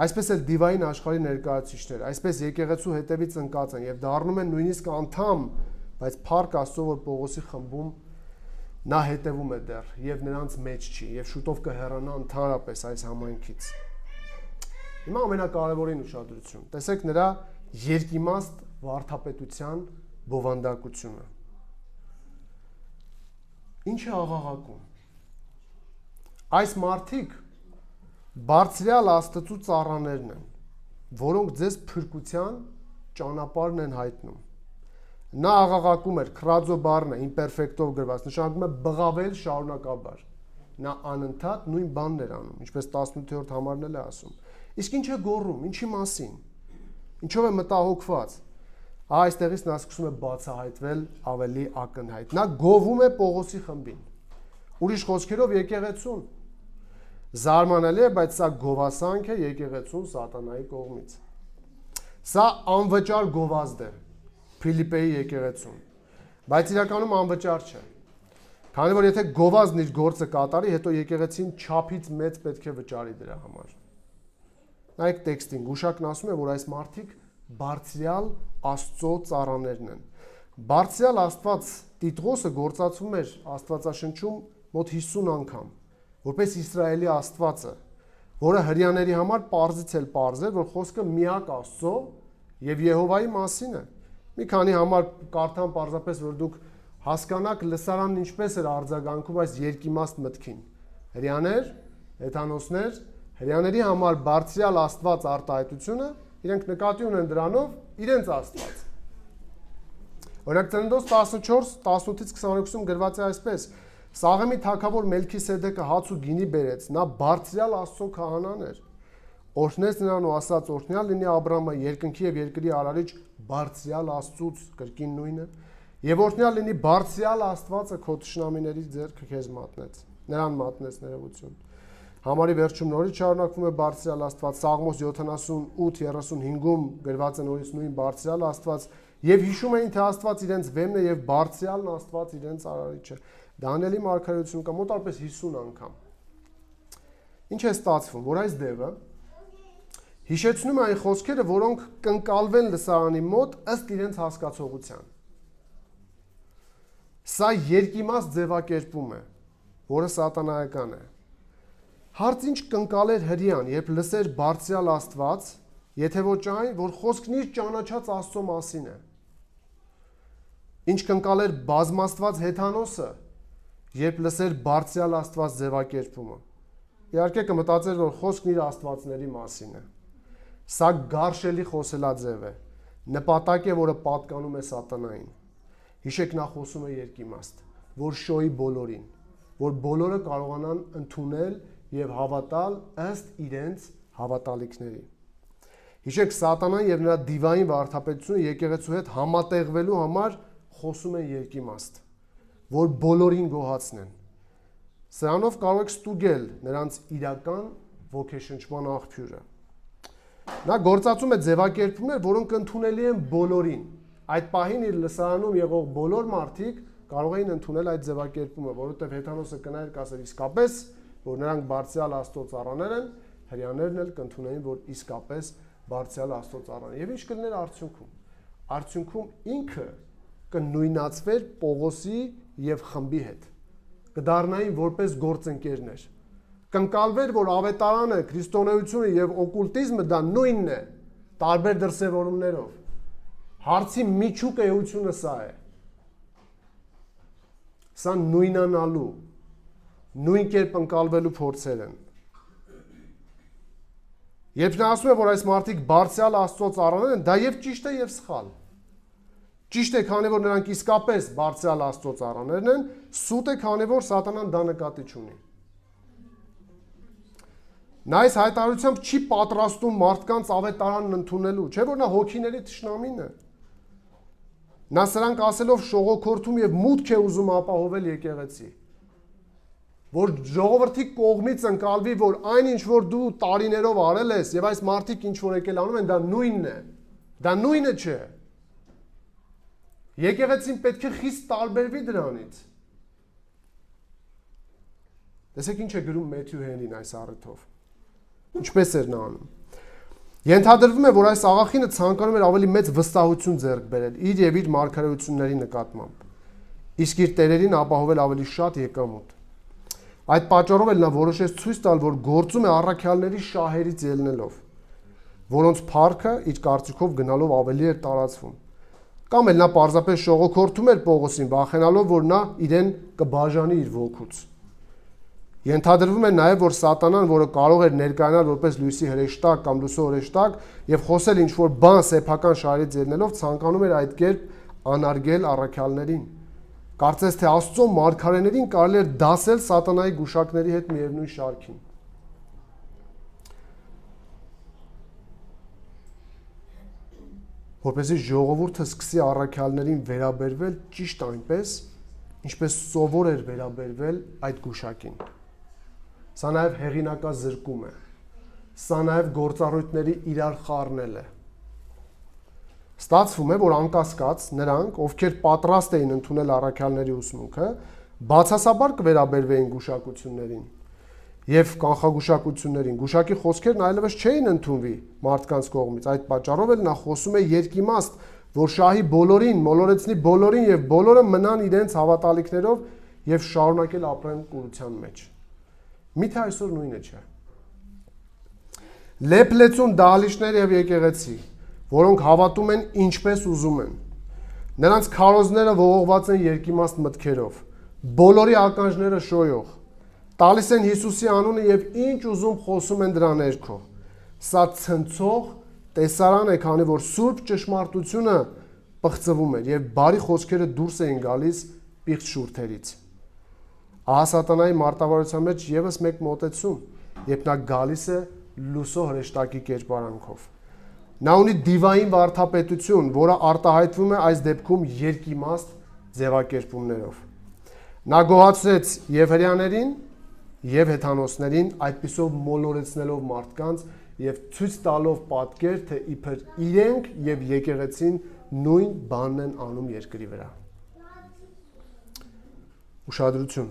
Այսպես էլ դիվային աշխարհի ներկայացուցիչներ, այսպես եկեղեցու հետևից ընկած են եւ դառնում են նույնիսկ անդամ, բայց փառք Աստծո, որ Պողոսի խմբում նա հետևում է դեռ եւ նրանց մեջ չի եւ շուտով կհեռանա ընդհանրապես այս համայնքից։ Հիմա ամենակարևորին ուշադրություն։ Տեսեք նրա երկիմաստ վարդապետության բովանդակությունը։ Ինչ է աղաղակում։ Այս մարդիկ բարձրյալ Աստծու ծառաներն են, որոնք ձեզ փրկության ճանապարհն են հայտնում։ Նա աղաղակում էր, քրածո բառն է իմպերֆեկտով գրված, նշանակում է բղավել շարունակաբար։ Նա անընդհատ նույն բանն էր անում, ինչպես 18-րդ համարն էլ է ասում։ Իսկ ինչ է գոռում, ինչի մասին։ Ինչով է մտահոգված։ Այստեղից նա սկսում է բացահայտվել ավելի ակնհայտ։ Նա գովում է Պողոսի խմբին։ Ուրիշ խոսքերով եկեղեցուն։ Զարմանալի է, բայց սա գովասանք է եկեղեցուն սատանայի կողմից։ Սա անվճար գովազդ է Փիլիպպեի եկեղեցուն, բայց իրականում անվճար չէ։ Քանի որ եթե գովազդն իր գործը կատարի, հետո եկեղեցին չափից մեծ պետք է վճարի դրա համար։ Նայեք տեքստին, գուշակն ասում է, որ այս մարդիկ բարձրյալ Աստծո ծառաներն են։ Բարձրյալ Աստված Տիտղոսը գործածվում էր Աստվածաշնչում մոտ 50 անգամ, որպես Իսրայելի Աստվածը, որը հրյաների համար պարզից էլ պարզ է, որ խոսքը միակ Աստծո եւ Եհովայի մասին է։ Մի քանի համար կարդամ պարզապես, որ դուք հասկանաք լսարանն ինչպես էր արձագանքում այս երկիմաստ մտքին։ Հրյաներ, հեթանոսներ, հրյաների համար բարձրյալ Աստված արտահայտությունը, իրենք նկատի ունեն դրանով իրենց Աստված։ Օրինակ Ծննդոց 14:18-ից 22-ում գրված է այսպես. Սաղեմի թագավոր Մելքիսեդեկը հաց ու գինի բերեց, նա բարձրյալ Աստծո քահանան էր։ Օրհնեց նրան ու ասաց. օրհնյալ լինի Աբրամը, երկնքի եւ երկրի արարիչ բարձրյալ Աստծուց, կրկին նույնը, եւ օրհնյալ լինի բարձրյալ Աստվածը քո թշնամիների ձեռքը քեզ մատնեց, նրան մատնեց ներողություն։ Համարի վերջում նորից շարունակվում է բարձրյալ Աստված, Սաղմոս 78:35-ում գրված է նորից նույն բարձրյալ Աստված, եւ հիշում էին, թե Աստված իրենց վեմն է եւ բարձրյալն Աստված իրենց արարիչը։ Դանիելի մարգարեություն կա մոտարպես 50 անգամ։ Ինչ է ստացվում, որ այս դեպը հիշեցնում է այն խոսքերը, որոնք կընկալվեն լսարանի մոտ ըստ իրենց հասկացողության։ Սա երկիմաստ ձևակերպում է, որը սատանայական է։ Հարց ինչ կընկալեր հրյան, երբ լսեր բարձրյալ Աստված, եթե ոչ այն, որ խոսքն իր ճանաչած Աստծո մասին է։ Ինչ կընկալեր բազմաստված հեթանոսը, երբ լսեր բարձրյալ Աստված ձևակերպումը։ Իհարկե կմտածեր, որ խոսքն իր աստվածների մասին է։ Սա գարշելի խոսելաձև է, նպատակ է, որը պատկանում է սատանային։ Հիշեք, նա խոսում է երկիմաստ, որ շոյի բոլորին, որ բոլորը կարողանան ընդունել եւ հավատալ ըստ իրենց հավատալիքների։ Հիշեք, սատանան եւ նրա դիվային վարդապետությունը եկեղեցու հետ համատեղվելու համար խոսում են երկիմաստ, որ բոլորին գոհացնեն։ Սրանով կարող եք ստուգել նրանց իրական ոգեշնչման աղբյուրը։ Նա գործածում է ձևակերպումներ, որոնք ընդունելի են բոլորին։ Այդ պահին իր լսարանում եղող բոլոր մարդիկ կարող էին ընդունել այդ ձևակերպումը, որովհետև հեթանոսը կնայր կասեր իսկապես, որ նրանք բարձրյալ Աստծո ծառաներ են, հրյաներն էլ կընդունեին, որ իսկապես բարձրյալ Աստծո ծառան։ Եվ ինչ կլիներ արդյունքում։ Արդյունքում ինքը կնույնացվեր Պողոսի եւ խմբի հետ։ Կդառնային որպես գործընկերներ։ Կընկալվեր, որ ավետարանը, քրիստոնեությունը եւ օկուլտիզմը դա նույնն է, տարբեր դրսևորումներով։ Հարցի միջուկ էությունը սա է։ Սա նույնանալու, նույն կերպ ընկալվելու փորձեր են։ Երբ նա ասում է, որ այս մարդիկ բարձրյալ Աստծո ծառաներ են, դա եւ ճիշտ է եւ սխալ։ Ճիշտ է, քանի որ նրանք իսկապես բարձրյալ Աստծո ծառաներն են, սուտ է, քանի որ սատանան դա նկատի չունի։ Նա այս հայտարարությամբ չի պատրաստում մարդկանց ավետարանն ընդունելու, չէ՞ որ նա հոգիների թշնամին է։ Նա սրանք ասելով շողոքորթում եւ մուտք է ուզում ապահովել եկեղեցի, որ ժողովրդի կողմից ընկալվի, որ այնինչ որ դու տարիներով արել ես եւ այս մարդիկ ինչ որ եկել անում են, դա նույնն է։ Դա նույնը չէ։ Եկեղեցին պետք է խիստ տարբերվի դրանից։ Տեսեք ինչ է գրում Մեթյու Հենին այս առիթով։ Ինչպես էր նա անում։ Ենթադրվում է, որ այս աղախինը ցանկանում էր ավելի մեծ վստահություն ձեռք բերել իր եւ իր մարգարեությունների նկատմամբ, իսկ իր տերերին ապահովել ավելի շատ եկամուտ։ Այդ պատճառով էլ նա որոշեց ցույց տալ, որ գործում է առաքյալների շահերից ելնելով։ որոնց փառքը իր կարծիքով գնալով ավելի էր տարածվում։ Կամ էլ նա պարզապես շողոքորթում էր Պողոսին, վախենալով, որ նա իրեն կբաժանի իր ոգուց։ Ենթադրվում է նաև, որ սատանան, որը կարող էր ներկայանալ որպես լույսի հրեշտակ կամ լուսո հրեշտակ եւ խոսել ինչ-որ բան սեփական շարից ելնելով, ցանկանում էր այդ կերպ անարգել առաքյալներին։ Կարծես թե Աստծո մարգարեներին կարելի էր դասել սատանայի գուշակների հետ միևնույն շարքին։ Որպեսզի ժողովուրդը սկսի առաքյալներին վերաբերվել ճիշտ այնպես, ինչպես սովոր էր վերաբերվել այդ գուշակին։ Սա նաև հեղինակազրկում է։ Սա նաև գործառույթների իրար խառնել է։ Ստացվում է, որ անկասկած նրանք, ովքեր պատրաստ էին ընդունել առաքյալների ուսմունքը, բացասաբար կվերաբերվեին գուշակություններին եւ կանխագուշակություններին։ Գուշակի խոսքերն այլևս չէին ընդունվի մարդկանց կողմից։ Այդ պատճառով էլ նա խոսում է երկիմաստ, որ շահի բոլորին, մոլորեցնի բոլորին եւ բոլորը մնան իրենց հավատալիքներով եւ շարունակել ապրեն կուրության մեջ։ Միթե այսօր նույնը չէ։ Լեփլեցուն դահլիճներ եւ եկեղեցի, որոնք հավատում են ինչպես ուզում են։ Նրանց քարոզները ողողված են երկիմաստ մտքերով, բոլորի ականջները շոյող, տալիս են Հիսուսի անունը եւ ինչ ուզում խոսում են դրա ներքո։ Սա ցնցող տեսարան է, քանի որ սուրբ ճշմարտությունը պղծվում էր եւ բարի խոսքերը դուրս էին գալիս պիղծ շուրթերից։ Ահա սատանայի մարտավարության մեջ եւս մեկ մոտեցում, երբ նա գալիս է լուսո հրեշտակի կերպարանքով։ Նա ունի դիվային վարդապետություն, որը արտահայտվում է այս դեպքում երկիմաստ ձևակերպումներով։ Նա գոհացրեց եւ հրեաներին, եւ հեթանոսներին, այդպիսով մոլորեցնելով մարդկանց եւ ցույց տալով պատկեր, թե իբր իրենք եւ եկեղեցին նույն բանն են անում երկրի վրա։ Ուշադրություն։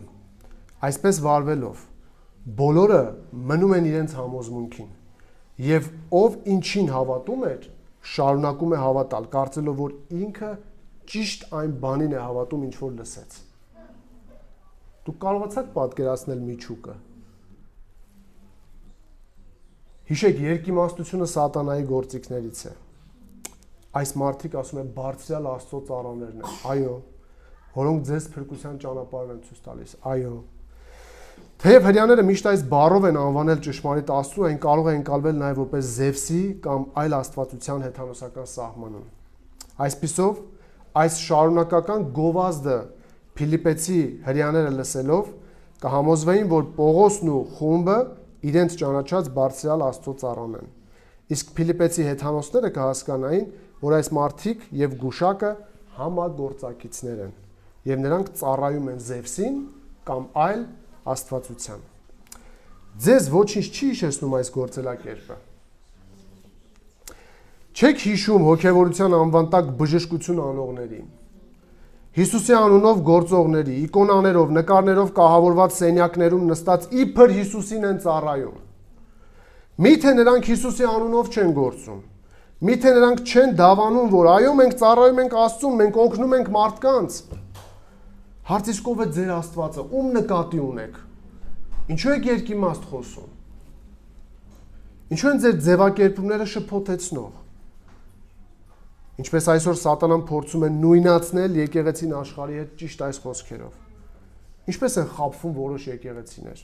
Այսպես վարվելով բոլորը մնում են իրենց համոզմունքին եւ ով ինչին հավատում էր, շարունակում է հավատալ, կարծելով, որ ինքը ճիշտ այն բանին է հավատում, ինչ որ լսեց։ Դուք կարողացաք պատկերացնել միջուկը։ Հիշեք, երկիմաստությունը սատանայի գործիքներից է։ Այս մարդիկ ասում են բարձրյալ Աստծո ծառաներն են։ Այո, որոնք ձեզ փրկության ճանապարհն են ցույց տալիս։ Այո։ Թեև հрьяաները միշտ այս բառով են անվանել ճշմարիտ Աստծուն, այն կարող է ընկալվել նաև որպես Զևսի կամ այլ աստվածության հեթանոսական սահմանում։ Այսպիսով, այս շարունակական գովազդը Փիլիպեցի հрьяաները լսելով կհամոզվեին, որ Պողոսն ու խումբը իրենց ճանաչած բարձրյալ Աստծո ծառան են։ Իսկ Փիլիպեցի հեթանոսները կհասկանային, որ այս մարդիկ եւ գուշակը համագործակիցներ են եւ նրանք ծառայում են Զևսին կամ այլ աստվածության։ Ձեզ ոչինչ չի հիշեցնում այս գործելակերպը։ Չեք հիշում հոգևորության անվան տակ բժշկություն անողներին, Հիսուսի անունով գործողների, իկոնաներով, նկարներով կահավորված սենյակներում նստած իբր Հիսուսին են ծառայում։ Միթե նրանք Հիսուսի անունով չեն գործում։ Միթե նրանք չեն դավանում, որ այո, մենք ծառայում ենք Աստծուն, մենք օգնում ենք մարդկանց։ Հարց իսկ ով է ձեր Աստվածը, ում նկատի ունեք։ Ինչու եք երկիմաստ խոսում։ Ինչու են ձեր ձևակերպումները շփոթեցնող։ Ինչպես այսօր սատանան փորձում է նույնացնել եկեղեցին աշխարհի հետ ճիշտ այս խոսքերով։ Ինչպես են խաբվում որոշ եկեղեցիներ։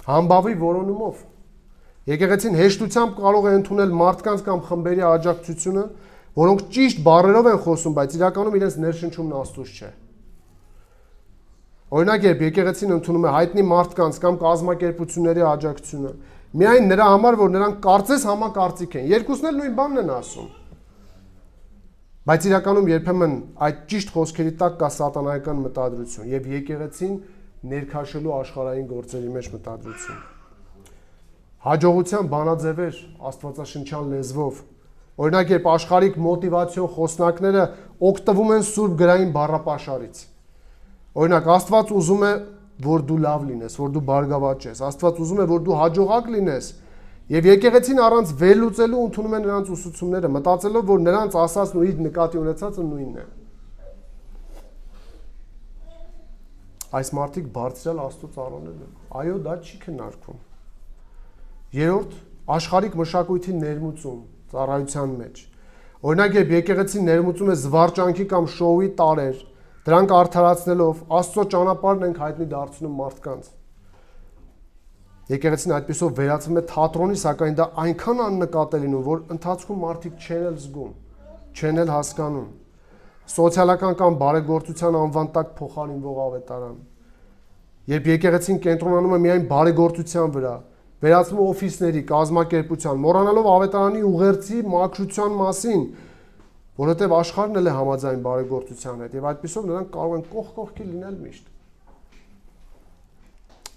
Համբավի որոնումով։ Եկեղեցին հեշտությամբ կարող է ընդունել մարդկանց կամ խմբերի աջակցությունը, որոնք ճիշտ բառերով են խոսում, բայց իրականում իրենց ներշնչումն Աստծուց չէ։ Օրինակ, երբ եկեղեցին ընդունում է հայտնի մարդկանց կամ կազմակերպությունների աջակցությունը, միայն նրա համար, որ նրանք կարծես համակարծիք են, երկուսն էլ նույն բանն են ասում։ Բայց իրականում երբեմն այդ ճիշտ խոսքերի տակ կա սատանայական մտադրություն եւ եկեղեցին ներքաշելու աշխարհային գործերի մեջ մտադրություն։ Հաջողության բանաձևեր աստվածաշնչյան լեզվով, օրինակ, երբ աշխարհիկ մոտիվացիոն խոսնակները օգտվում են սուրբ գրային բառապաշարից։ Օրինակ, Աստված ուզում է, որ դու լավ լինես, որ դու բարգավաճես, Աստված ուզում է, որ դու հաջողակ լինես, եւ եկեղեցին առանց վերլուծելու ընդունում է նրանց ուսուցումները, մտածելով, որ նրանց ասածն ու իր նկատի ունեցածը նույնն է։ Այս մարդիկ բարձրյալ Աստծո ծառաներն են։ Այո, դա չի քննարկվում։ Երրորդ, աշխարհիկ մշակույթի ներմուծում ծառայության մեջ։ Օրինակ, երբ եկեղեցին ներմուծում է զվարճանքի կամ շոուի տարրեր, դրանք արդարացնելով Աստծո ճանապարհն ենք հայտնի դարձնում մարդկանց։ Եկեղեցին այդպիսով վերածվում է թատրոնի, սակայն դա այնքան աննկատելին, որ ընթացքում մարդիկ չեն էլ զգում, չեն էլ հասկանում։ Սոցիալական կամ բարեգործության անվան տակ փոխարինվող ավետարան։ Երբ եկեղեցին կենտրոնանում է միայն բարեգործության վրա, վերածվում է օֆիսների, կազմակերպության, մոռանալով ավետարանի ուղերձի մաքրության մասին, որովհետև աշխարհն էլ է համաձայն բարեգործության հետ, եւ այդպիսով նրանք կարող են կողք-կողքի լինել միշտ։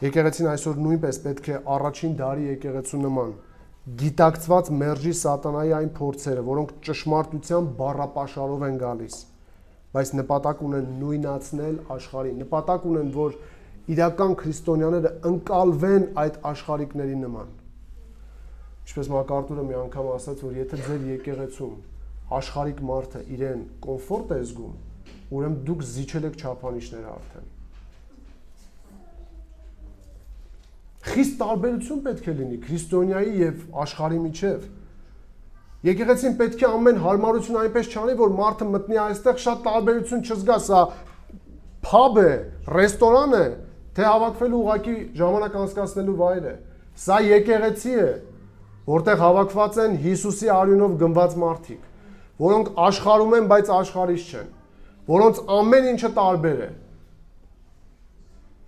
Եկեղեցին այսօր նույնպես պետք է առաջին դարի եկեղեցու նման գիտակցված մերժի սատանայի այն փորձերը, որոնք ճշմարտության բառապաշարով են գալիս, բայց նպատակ ունեն նույնացնել աշխարհին, նպատակ ունեն, որ իրական քրիստոնյաները ընկալվեն այդ աշխարհիկների նման։ Ինչպես MacArthur-ը մի անգամ ասաց, որ եթե ձեր եկեղեցում աշխարհիկ մարդը իրեն կոմֆորտ է զգում, ուրեմն դուք զիջել եք չափանիշները արդեն։ Խիստ տարբերություն պետք է լինի քրիստոնյայի եւ աշխարհի միջև։ Եկեղեցին պետք է ամեն հարմարություն այնպես չանի, որ մարդը մտնի այստեղ շատ տարբերություն չզգա, սա փաբ է, ռեստորան է, թե հավաքվելու ուղակի ժամանակ անցկացնելու վայր է։ Սա եկեղեցի է, որտեղ հավաքված են Հիսուսի արյունով գնված մարդիկ, որոնք աշխարհում են, բայց աշխարհից չեն, որոնց ամեն ինչը տարբեր է։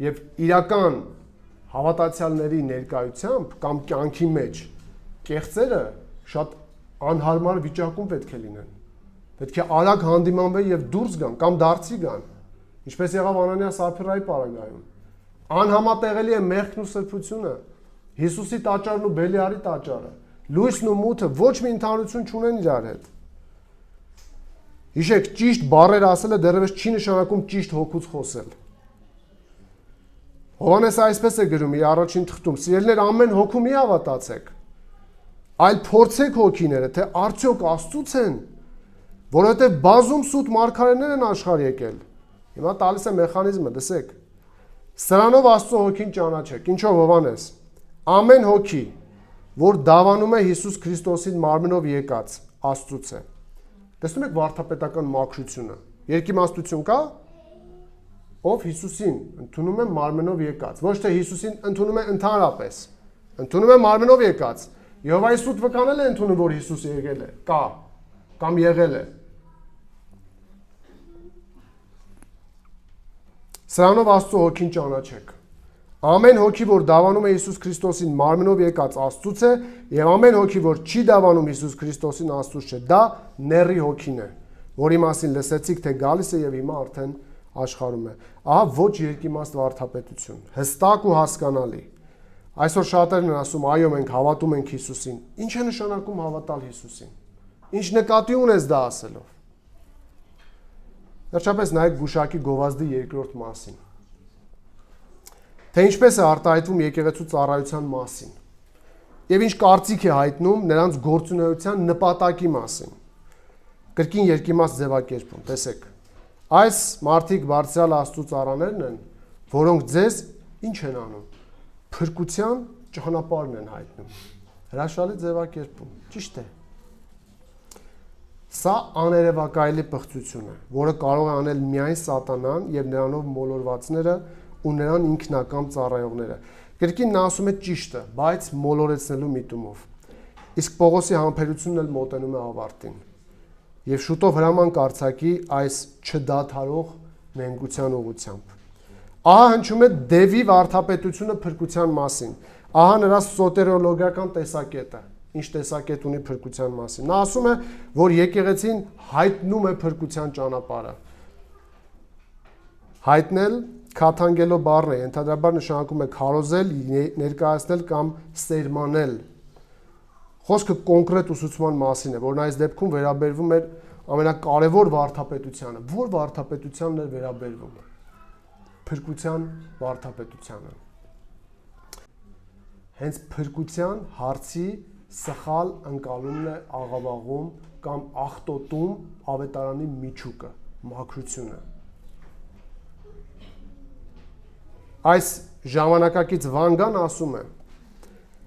Եվ իրական հավատացյալների ներկայությամբ կամ կյանքի մեջ կեղծերը շատ անհարմար վիճակում պետք է լինեն։ Պետք է արագ հանդիմանվեն եւ դուրս գան կամ դարձի գան, ինչպես եղավ Անանիա Սափիրայի պարագայում։ Անհամատեղելի է մեղքն ու սրբությունը, Հիսուսի տաճարն ու Բելիարի տաճարը, լույսն ու մութը ոչ մի ընդհանրություն չունեն իրար հետ։ Հիշեք, ճիշտ բառեր ասելը դեռևս չի նշանակում ճիշտ հոգուց խոսել։ Հովհաննեսը այսպես է գրում իր առաջին թղթում. «Սիրելիներ, ամեն հոգու մի հավատացեք, այլ փորձեք հոգիները, թե արդյոք Աստծուց են, որովհետև բազում սուտ մարգարեներ են աշխարհ եկել»։ Հիմա տալիս է մեխանիզմը, լսեք։ Սրանով Աստծո հոգին ճանաչեք։ Ինչով Հովհաննես։ Ամեն հոգի, որ դավանում է Հիսուս Քրիստոսին մարմնով եկած, Աստծուց է։ Տեսնում եք վարդապետական մաքրությունը։ Երկիմաստություն կա։ Ով Հիսուսին ընդունում է մարմնով եկած, ոչ թե Հիսուսին ընդունում է ընդհանրապես, ընդունում է մարմնով եկած։ Եհովայի սուտ վկանել է ընդունում, որ Հիսուս եկել է, կա, կամ եղել է։ Սրանով Աստծո հոգին ճանաչեք։ Ամեն հոգի, որ դավանում է Հիսուս Քրիստոսին մարմնով եկած, Աստծուց է, եւ ամեն հոգի, որ չի դավանում Հիսուս Քրիստոսին, Աստծուց չէ, դա ների հոգին է, որի մասին լսեցիք, թե գալիս է եւ հիմա արդեն աշխարհում է։ Ահա ոչ երկիմաստ վարդապետություն, հստակ ու հասկանալի։ Այսօր շատերն են ասում, այո, մենք հավատում ենք Հիսուսին։ Ինչ է նշանակում հավատալ Հիսուսին։ Ինչ նկատի ունես դա ասելով։ Վերջապես նայեք գուշակի գովազդի երկրորդ մասին։ Թե ինչպես է արտահայտվում եկեղեցու ծառայության մասին եւ ինչ կարծիք է հայտնում նրանց գործունեության նպատակի մասին։ Կրկին երկիմաստ ձևակերպում, տեսեք։ Այս մարդիկ բարձրալ Աստծո ծառաներն են, որոնք ձեզ ինչ են անում։ Փրկության ճանապարհն են հայտնում։ Հրաշալի ձևակերպում, ճիշտ է։ Սա աներևակայելի պղծություն է, որը կարող է անել միայն սատանան եւ նրանով մոլորվածները ու նրան ինքնակամ ծառայողները։ Կրկին նա ասում է ճիշտը, բայց մոլորեցնելու միտումով։ Իսկ Պողոսի համբերությունն էլ մոտենում է ավարտին։ Եվ շուտով հրաման կարձակի այս չդադարող նենգության ուղղությամբ։ Ահա հնչում է Դևի վարդապետությունը փրկության մասին։ Ահա նրա սոտերոլոգիական տեսակետը, ինչ տեսակետ ունի փրկության մասին։ Նա ասում է, որ եկեղեցին հայտնում է փրկության ճանապարհը։ Հայտնել քաթանգելո բառն է, ընդհանրաբար նշանակում է քարոզել, ներկայացնել կամ սերմանել։ Խոսքը կոնկրետ ուսուցման մասին է, որն այս դեպքում վերաբերվում էր ամենակարևոր վարդապետությանը։ Որ վարդապետությանն էր վերաբերվում։ Փրկության վարդապետությանը։ Հենց փրկության հարցի սխալ ընկալումն է աղավաղում կամ աղտոտում ավետարանի միջուկը, մաքրությունը։ Այս ժամանակակից Վանգան ասում է,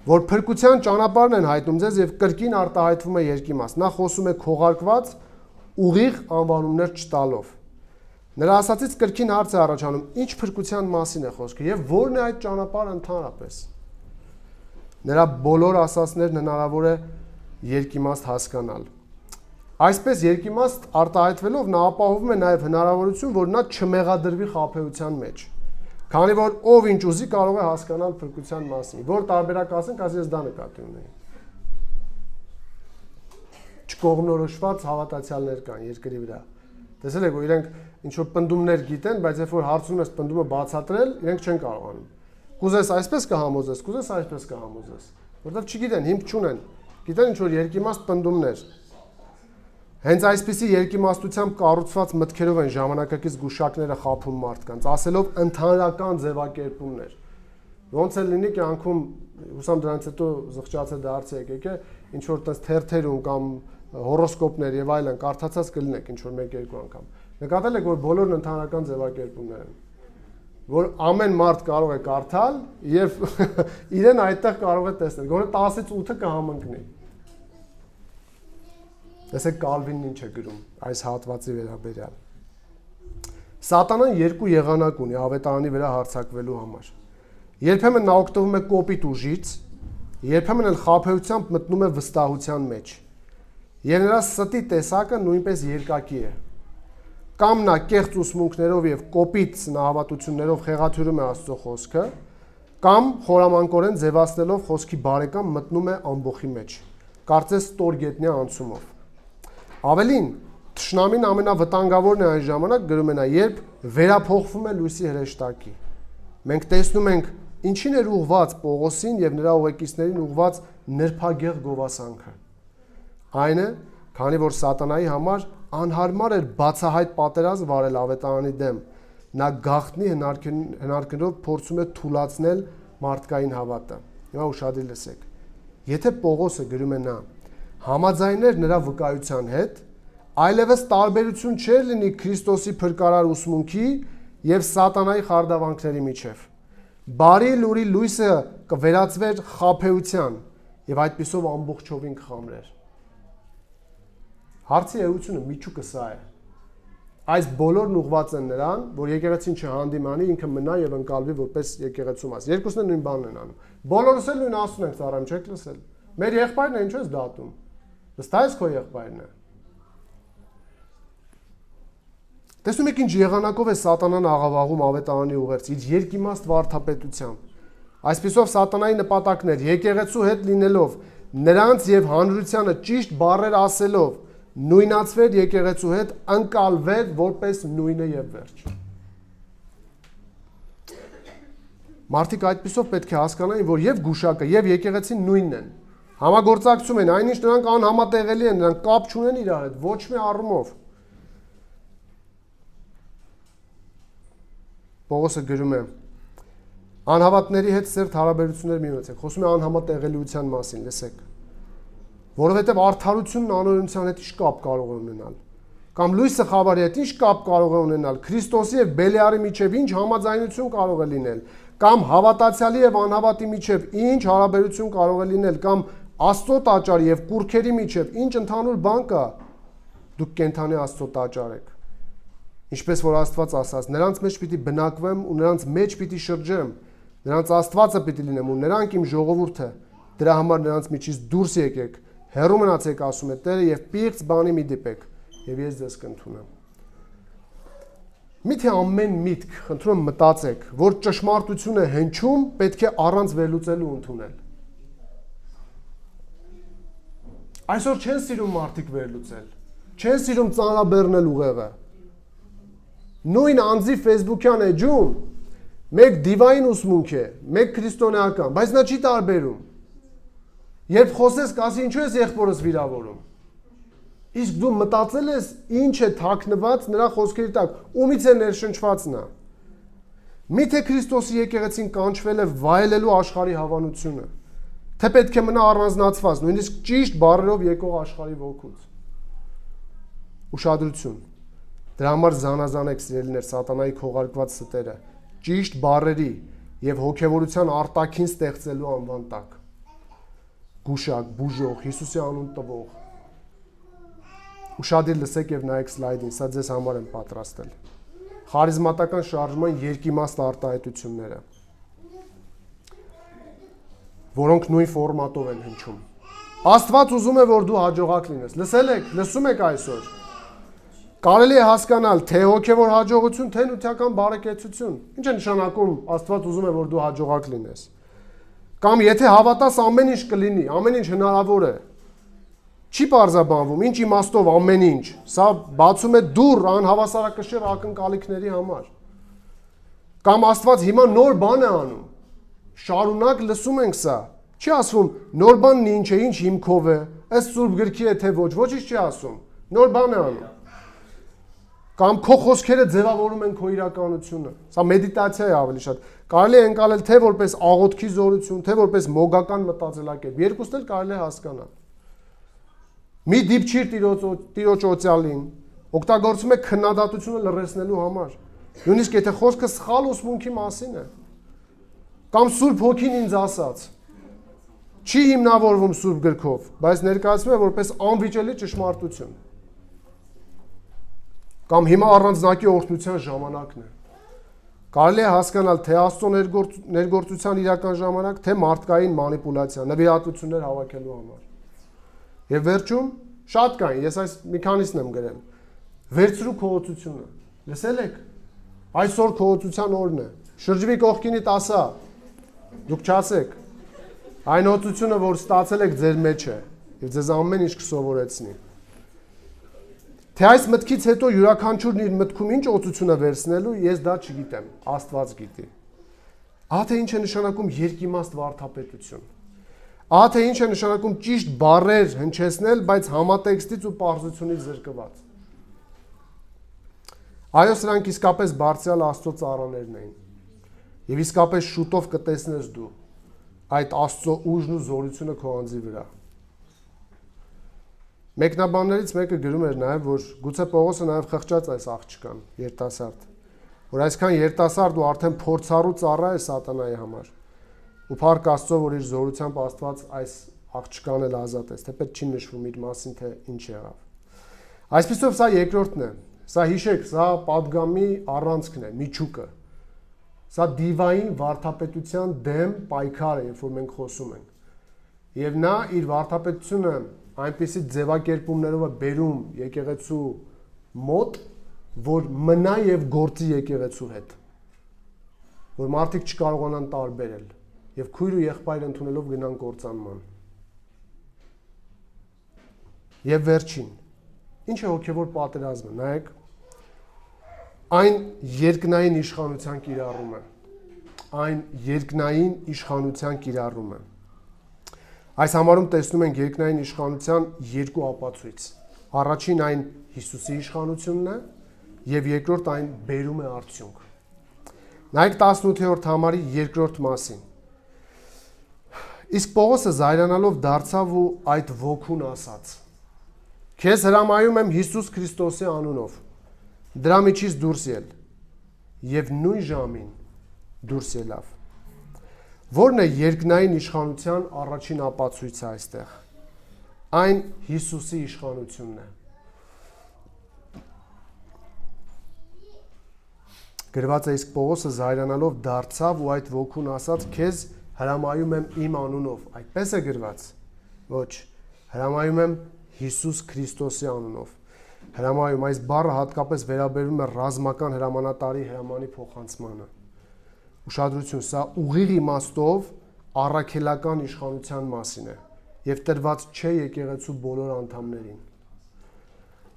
որ փրկության ճանապարհն են հայտնում ձեզ եւ կրկին արտահայտվում է երկիմաստ։ Նա խոսում է քողարկված ուղիղ անվանումներ չտալով։ Նրա ասածից կրկին հարց է առաջանում, ինչ փրկության մասին է խոսքը եւ ո՞րն է այդ ճանապարհը ընդհանրապես։ Նրա բոլոր ասածներն հնարավոր է երկիմաստ հասկանալ։ Այսպես երկիմաստ արտահայտվելով նա ապահովում է նաեւ հնարավորություն, որ նա չմեղադրվի խաբեության մեջ։ Քանի որ ով ինչ ուզի կարող է հասկանալ փրկության մասին, որ տարբերակ ասենք, ասես ես դա նկատի ունեի։ Չկողմնորոշված հավատացյալներ կան երկրի վրա։ Տեսել եք, որ իրենք ինչ որ պնդումներ գիտեն, բայց երբ որ հարցնում ես պնդումը բացատրել, իրենք չեն կարողանում։ Կուզես այսպես կհամոզես, կուզես այսպես կհամոզես, որովհետև չգիտեն, հիմք չունեն։ Գիտեն ինչ որ երկիմաստ պնդումներ։ Հենց այսպիսի երկիմաստությամբ կառուցված մտքերով են ժամանակակից գուշակները խաբում մարդկանց, ասելով ընդհանրական ձևակերպումներ։ Ոնց էլ լինի կյանքում, հուսամ դրանից հետո զղջացել դարձեք, եկե, ինչ որ տես թերթերում կամ հորոսկոպներ եւ այլն կարդացած կլինեք ինչ որ 1-2 անգամ։ Նկատել եք, որ բոլորն ընդհանրական ձևակերպումներ են, որ ամեն մարդ կարող է կարդալ եւ իրեն այդտեղ կարող է տեսնել։ Գոնե 10-ից 8-ը կհամընկնի։ Տեսեք Կալվինն ինչ է գրում այս հատվածի վերաբերյալ։ Սատանան երկու եղանակ ունի ավետարանի վրա հարձակվելու համար։ Երբեմն նա օգտվում է կոպիտ ուժից, երբեմն էլ խաբեությամբ մտնում է վստահության մեջ։ Եվ նրա ստի տեսակը նույնպես երկակի է։ Կամ նա կեղծ ուսմունքներով եւ կոպիտ սնահավատություններով խեղաթյուրում է Աստծո խոսքը, կամ խորամանկորեն ձևացնելով խոսքի բարեկամ մտնում է ամբոխի մեջ։ Կարծես ստորգետնյա անցումով։ Ավելին, թշնամին ամենավտանգավորն է այն ժամանակ գրում է նա, երբ վերափոխվում է լույսի հրեշտակի։ Մենք տեսնում ենք ինչին էր ուղված Պողոսին եւ նրա ուղեկիցներին ուղված նրբագեղ գովասանքը։ Այն է, քանի որ սատանայի համար անհարմար էր բացահայտ պատերազմ վարել ավետարանի դեմ, նա գաղտնի հնարքներով փորձում է թուլացնել մարդկային հավատը։ Հիմա ուշադիր լսեք։ Եթե Պողոսը գրում է նա համաձայներ նրա վկայության հետ, այլևս տարբերություն չէր լինի Քրիստոսի փրկարար ուսմունքի եւ սատանայի խարդավանքների միջև։ Բարի լուրի լույսը կվերածվեր խաբեության եւ այդպիսով ամբողջովին կխամրեր։ Հարցի էությունը միջուկը սա է։ Այս բոլորն ուղված են նրան, որ եկեղեցին չհանդիմանի, ինքը մնա եւ ընկալվի որպես եկեղեցու մաս։ Երկուսն էլ նույն բանն են անում։ Բոլորս էլ նույն ասում ենք ծառայում, չեք լսել։ Մեր եղբայրն է, ինչու ես դատում։ Վստահ ես քո եղբայրն է։ Տեսնում եք ինչ եղանակով է սատանան աղավաղում ավետարանի ուղերձ իր երկիմաստ վարդապետությամբ։ Այսպիսով սատանայի նպատակն էր եկեղեցու հետ լինելով, նրանց եւ հանրությանը ճիշտ բառեր ասելով, նույնացվեր եկեղեցու հետ, ընկալվեր որպես նույնը եւ վերջ։ Մարդիկ այդպիսով պետք է հասկանային, որ եւ գուշակը եւ եկեղեցին նույնն են։ Համագործակցում են, այնինչ նրանք անհամատեղելի են, նրանք կապ չունեն իրար հետ, ոչ մի առումով։ Պողոսը գրում է. անհավատների հետ սերտ հարաբերություններ մի ունեցեք, խոսում է անհամատեղելիության մասին, լսեք։ Որովհետև արդարությունն անօրենության հետ ինչ կապ կարող է ունենալ։ Կամ լույսը խավարի հետ ինչ կապ կարող է ունենալ, Քրիստոսի եւ Բելիարի միջև ինչ համաձայնություն կարող է լինել, կամ հավատացյալի եւ անհավատի միջև ինչ հարաբերություն կարող է լինել, կամ Աստծո տաճարի եւ կուռքերի միջև ինչ ընդհանուր բան կա։ Դուք կենթանի Աստծո տաճար եք։ Ինչպես որ Աստված ասաց, նրանց մեջ պիտի բնակվեմ ու նրանց մեջ պիտի շրջեմ, նրանց Աստվածը պիտի լինեմ ու նրանք իմ ժողովուրդը։ Դրա համար նրանց միջից դուրս եկեք, հեռու մնացեք, ասում է Տերը, եւ պիղծ բանի մի դիպեք, եւ ես ձեզ կընդունեմ։ Միթե ամեն միտք, խնդրում եմ մտածեք, որ ճշմարտություն է հնչում, պետք է առանց վերլուծելու ընդունել։ Այսօր չեն սիրում մարդիկ վերլուծել, չեն սիրում ծանրաբեռնել ուղեղը։ Նույն անձի Facebook-յան էջում մեկ դիվային ուսմունք է, մեկ քրիստոնեական, բայց նա չի տարբերում։ Երբ խոսես, կասի ինչու ես եղբորս վիրավորում։ Իսկ դու մտածել ես ինչ է թաքնված նրա խոսքերի տակ, ումից է ներշնչված նա։ Միթե Քրիստոսի եկեղեցին կանչվել է վայելելու աշխարհի հավանությունը, թե պետք է մնա առանձնացված, նույնիսկ ճիշտ բառերով եկող աշխարհի ոգուց։ Ուշադրություն։ Դրա համար զանազանեք սիրելիներ սատանայի քողարկված ստերը, ճիշտ բառերի եւ հոգեվորության արտաքին ստեղծելու անվան տակ։ գուշակ, բուժող, Հիսուսի անուն տվող։ Ուշադիր լսեք եւ նայեք սլայդին, սա ձեզ համար եմ պատրաստել։ Խարիզմատական շարժման երկիմաստ արտահայտությունները, որոնք նույն ֆորմատով են հնչում։ Աստված ուզում է, որ դու հաջողակ լինես։ Լսել եք, լսում եք այսօր։ Կարելի է հասկանալ, թե հոգևոր հաջողություն, թե նյութական բարեկեցություն։ Ինչ է նշանակում Աստված ուզում է, որ դու հաջողակ լինես։ Կամ եթե հավատաս ամեն ինչ կլինի, ամեն ինչ հնարավոր է։ Չի պարզաբանվում, ինչ իմաստով ամեն ինչ։ Սա բացում է դուռ անհավասարակշիռ ակնկալիքների համար։ Կամ Աստված հիմա նոր բան է անում։ Շարունակ լսում ենք սա։ Չի ասվում նոր բանն ինչ է, ինչ հիմքով է, ըստ Սուրբ գրքի է թե ոչինչ չի ասում։ Նոր բան է անում։ Կամ քո խոսքերը ձևավորում են քո իրականությունը։ Սա մեդիտացիա է ավելի շատ։ Կարելի է ընկալել թե որպես աղոթքի զորություն, թե որպես մոգական մտածելակերպ։ Երկուսն էլ կարելի է հասկանալ։ Մի դիպչիր Տիրոջ օծյալին, օգտագործում է քննադատությունը լռեցնելու համար։ Նույնիսկ եթե խոսքը սխալ ուսմունքի մասին է։ Կամ Սուրբ Հոգին ինձ ասաց։ Չի հիմնավորվում Սուրբ գրքով, բայց ներկայացվում է որպես անվիճելի ճշմարտություն։ Կամ հիմա առանձնակի օրհնության ժամանակն է։ Կարելի է հասկանալ թե Աստծո ներգործության իրական ժամանակ, թե մարդկային մանիպուլյացիա, նվիրատվություններ հավաքելու համար։ Եվ վերջում շատ կային, ես այս մի քանիսն եմ գրել։ Վերցրու քո օծությունը։ Լսել եք։ Այսօր քո օծության օրն է։ Շրջվի կողքինիդ ասա։ Դուք չասեք։ Այն օծությունը, որ ստացել եք, ձեր մեջ է, եւ ձեզ ամեն ինչ կսովորեցնի։ Թե այս մտքից հետո յուրաքանչյուրն իր մտքում ինչ օծություն է վերցնելու, ես դա չգիտեմ, Աստված գիտի։ Ահա թե ինչ է նշանակում երկիմաստ վարդապետություն։ Ահա թե ինչ է նշանակում ճիշտ բառեր հնչեցնել, բայց համատեքստից ու պարզությունից զրկված։ Այո, սրանք իսկապես բարձրալ Աստծո ծառաներն էին։ Եվ իսկապես շուտով կտեսնես դու այդ Աստծո ուժն ու զորությունը քո անձի վրա։ Մեկնաբաններից մեկը գրում էր նաև, որ գուցե Պողոսը նաև խղճաց այս աղջկան, երիտասարդ, որ այսքան երիտասարդ ու արդեն փորձառու ծառա է սատանայի համար։ Ու փառք Աստծո, որ իր զորությամբ Աստված այս աղջկան էլ ազատեց, թեպետ չի նշվում իր մասին, թե ինչ եղավ։ Այսպիսով սա երկրորդն է, սա հիշեք, սա պատգամի առանցքն է, միջուկը։ Սա դիվային վարդապետության դեմ պայքար է, երբ որ մենք խոսում ենք։ Եվ նա իր վարդապետությունը այնպիսի ձևակերպումներով է բերում եկեղեցու մոտ, որ մնա եւ գործի եկեղեցու հետ, որ մարդիկ չկարողանան տարբերել եւ քույր ու եղբայր ընդունելով գնան կործանման։ Եվ վերջին, ինչ է հոգեվոր պատերազմը, նայեք, այն երկնային իշխանության կիրառումը, այն երկնային իշխանության կիրառումը։ Այս համարում տեսնում ենք երկնային իշխանության երկու ապացույց։ Առաջին այն Հիսուսի իշխանությունն է, եւ երկրորդ այն բերում է արդյունք։ Նայեք 18-րդ համարի երկրորդ մասին։ Իսկ Պողոսը զայրանալով դարձավ ու այդ ոգուն ասաց. Քեզ հրամայում եմ Հիսուս Քրիստոսի անունով, դրա միջից դուրս ել, եւ նույն ժամին դուրս ելավ։ Որն է երկնային իշխանության առաջին ապացույցը այստեղ։ Այն Հիսուսի իշխանությունն է։ Գրված է իսկ Պողոսը զայրանալով դարձավ ու այդ ոգուն ասաց. քեզ հրամայում եմ իմ անունով։ Այդպես է գրված։ Ոչ, հրամայում եմ Հիսուս Քրիստոսի անունով։ Հրամայում այս բառը հատկապես վերաբերում է ռազմական հրամանատարի հրամանի փոխանցմանը։ Ուշադրություն, սա ուղիղ իմաստով առաքելական իշխանության մասին է եւ տրված չէ եկեղեցու բոլոր անդամներին։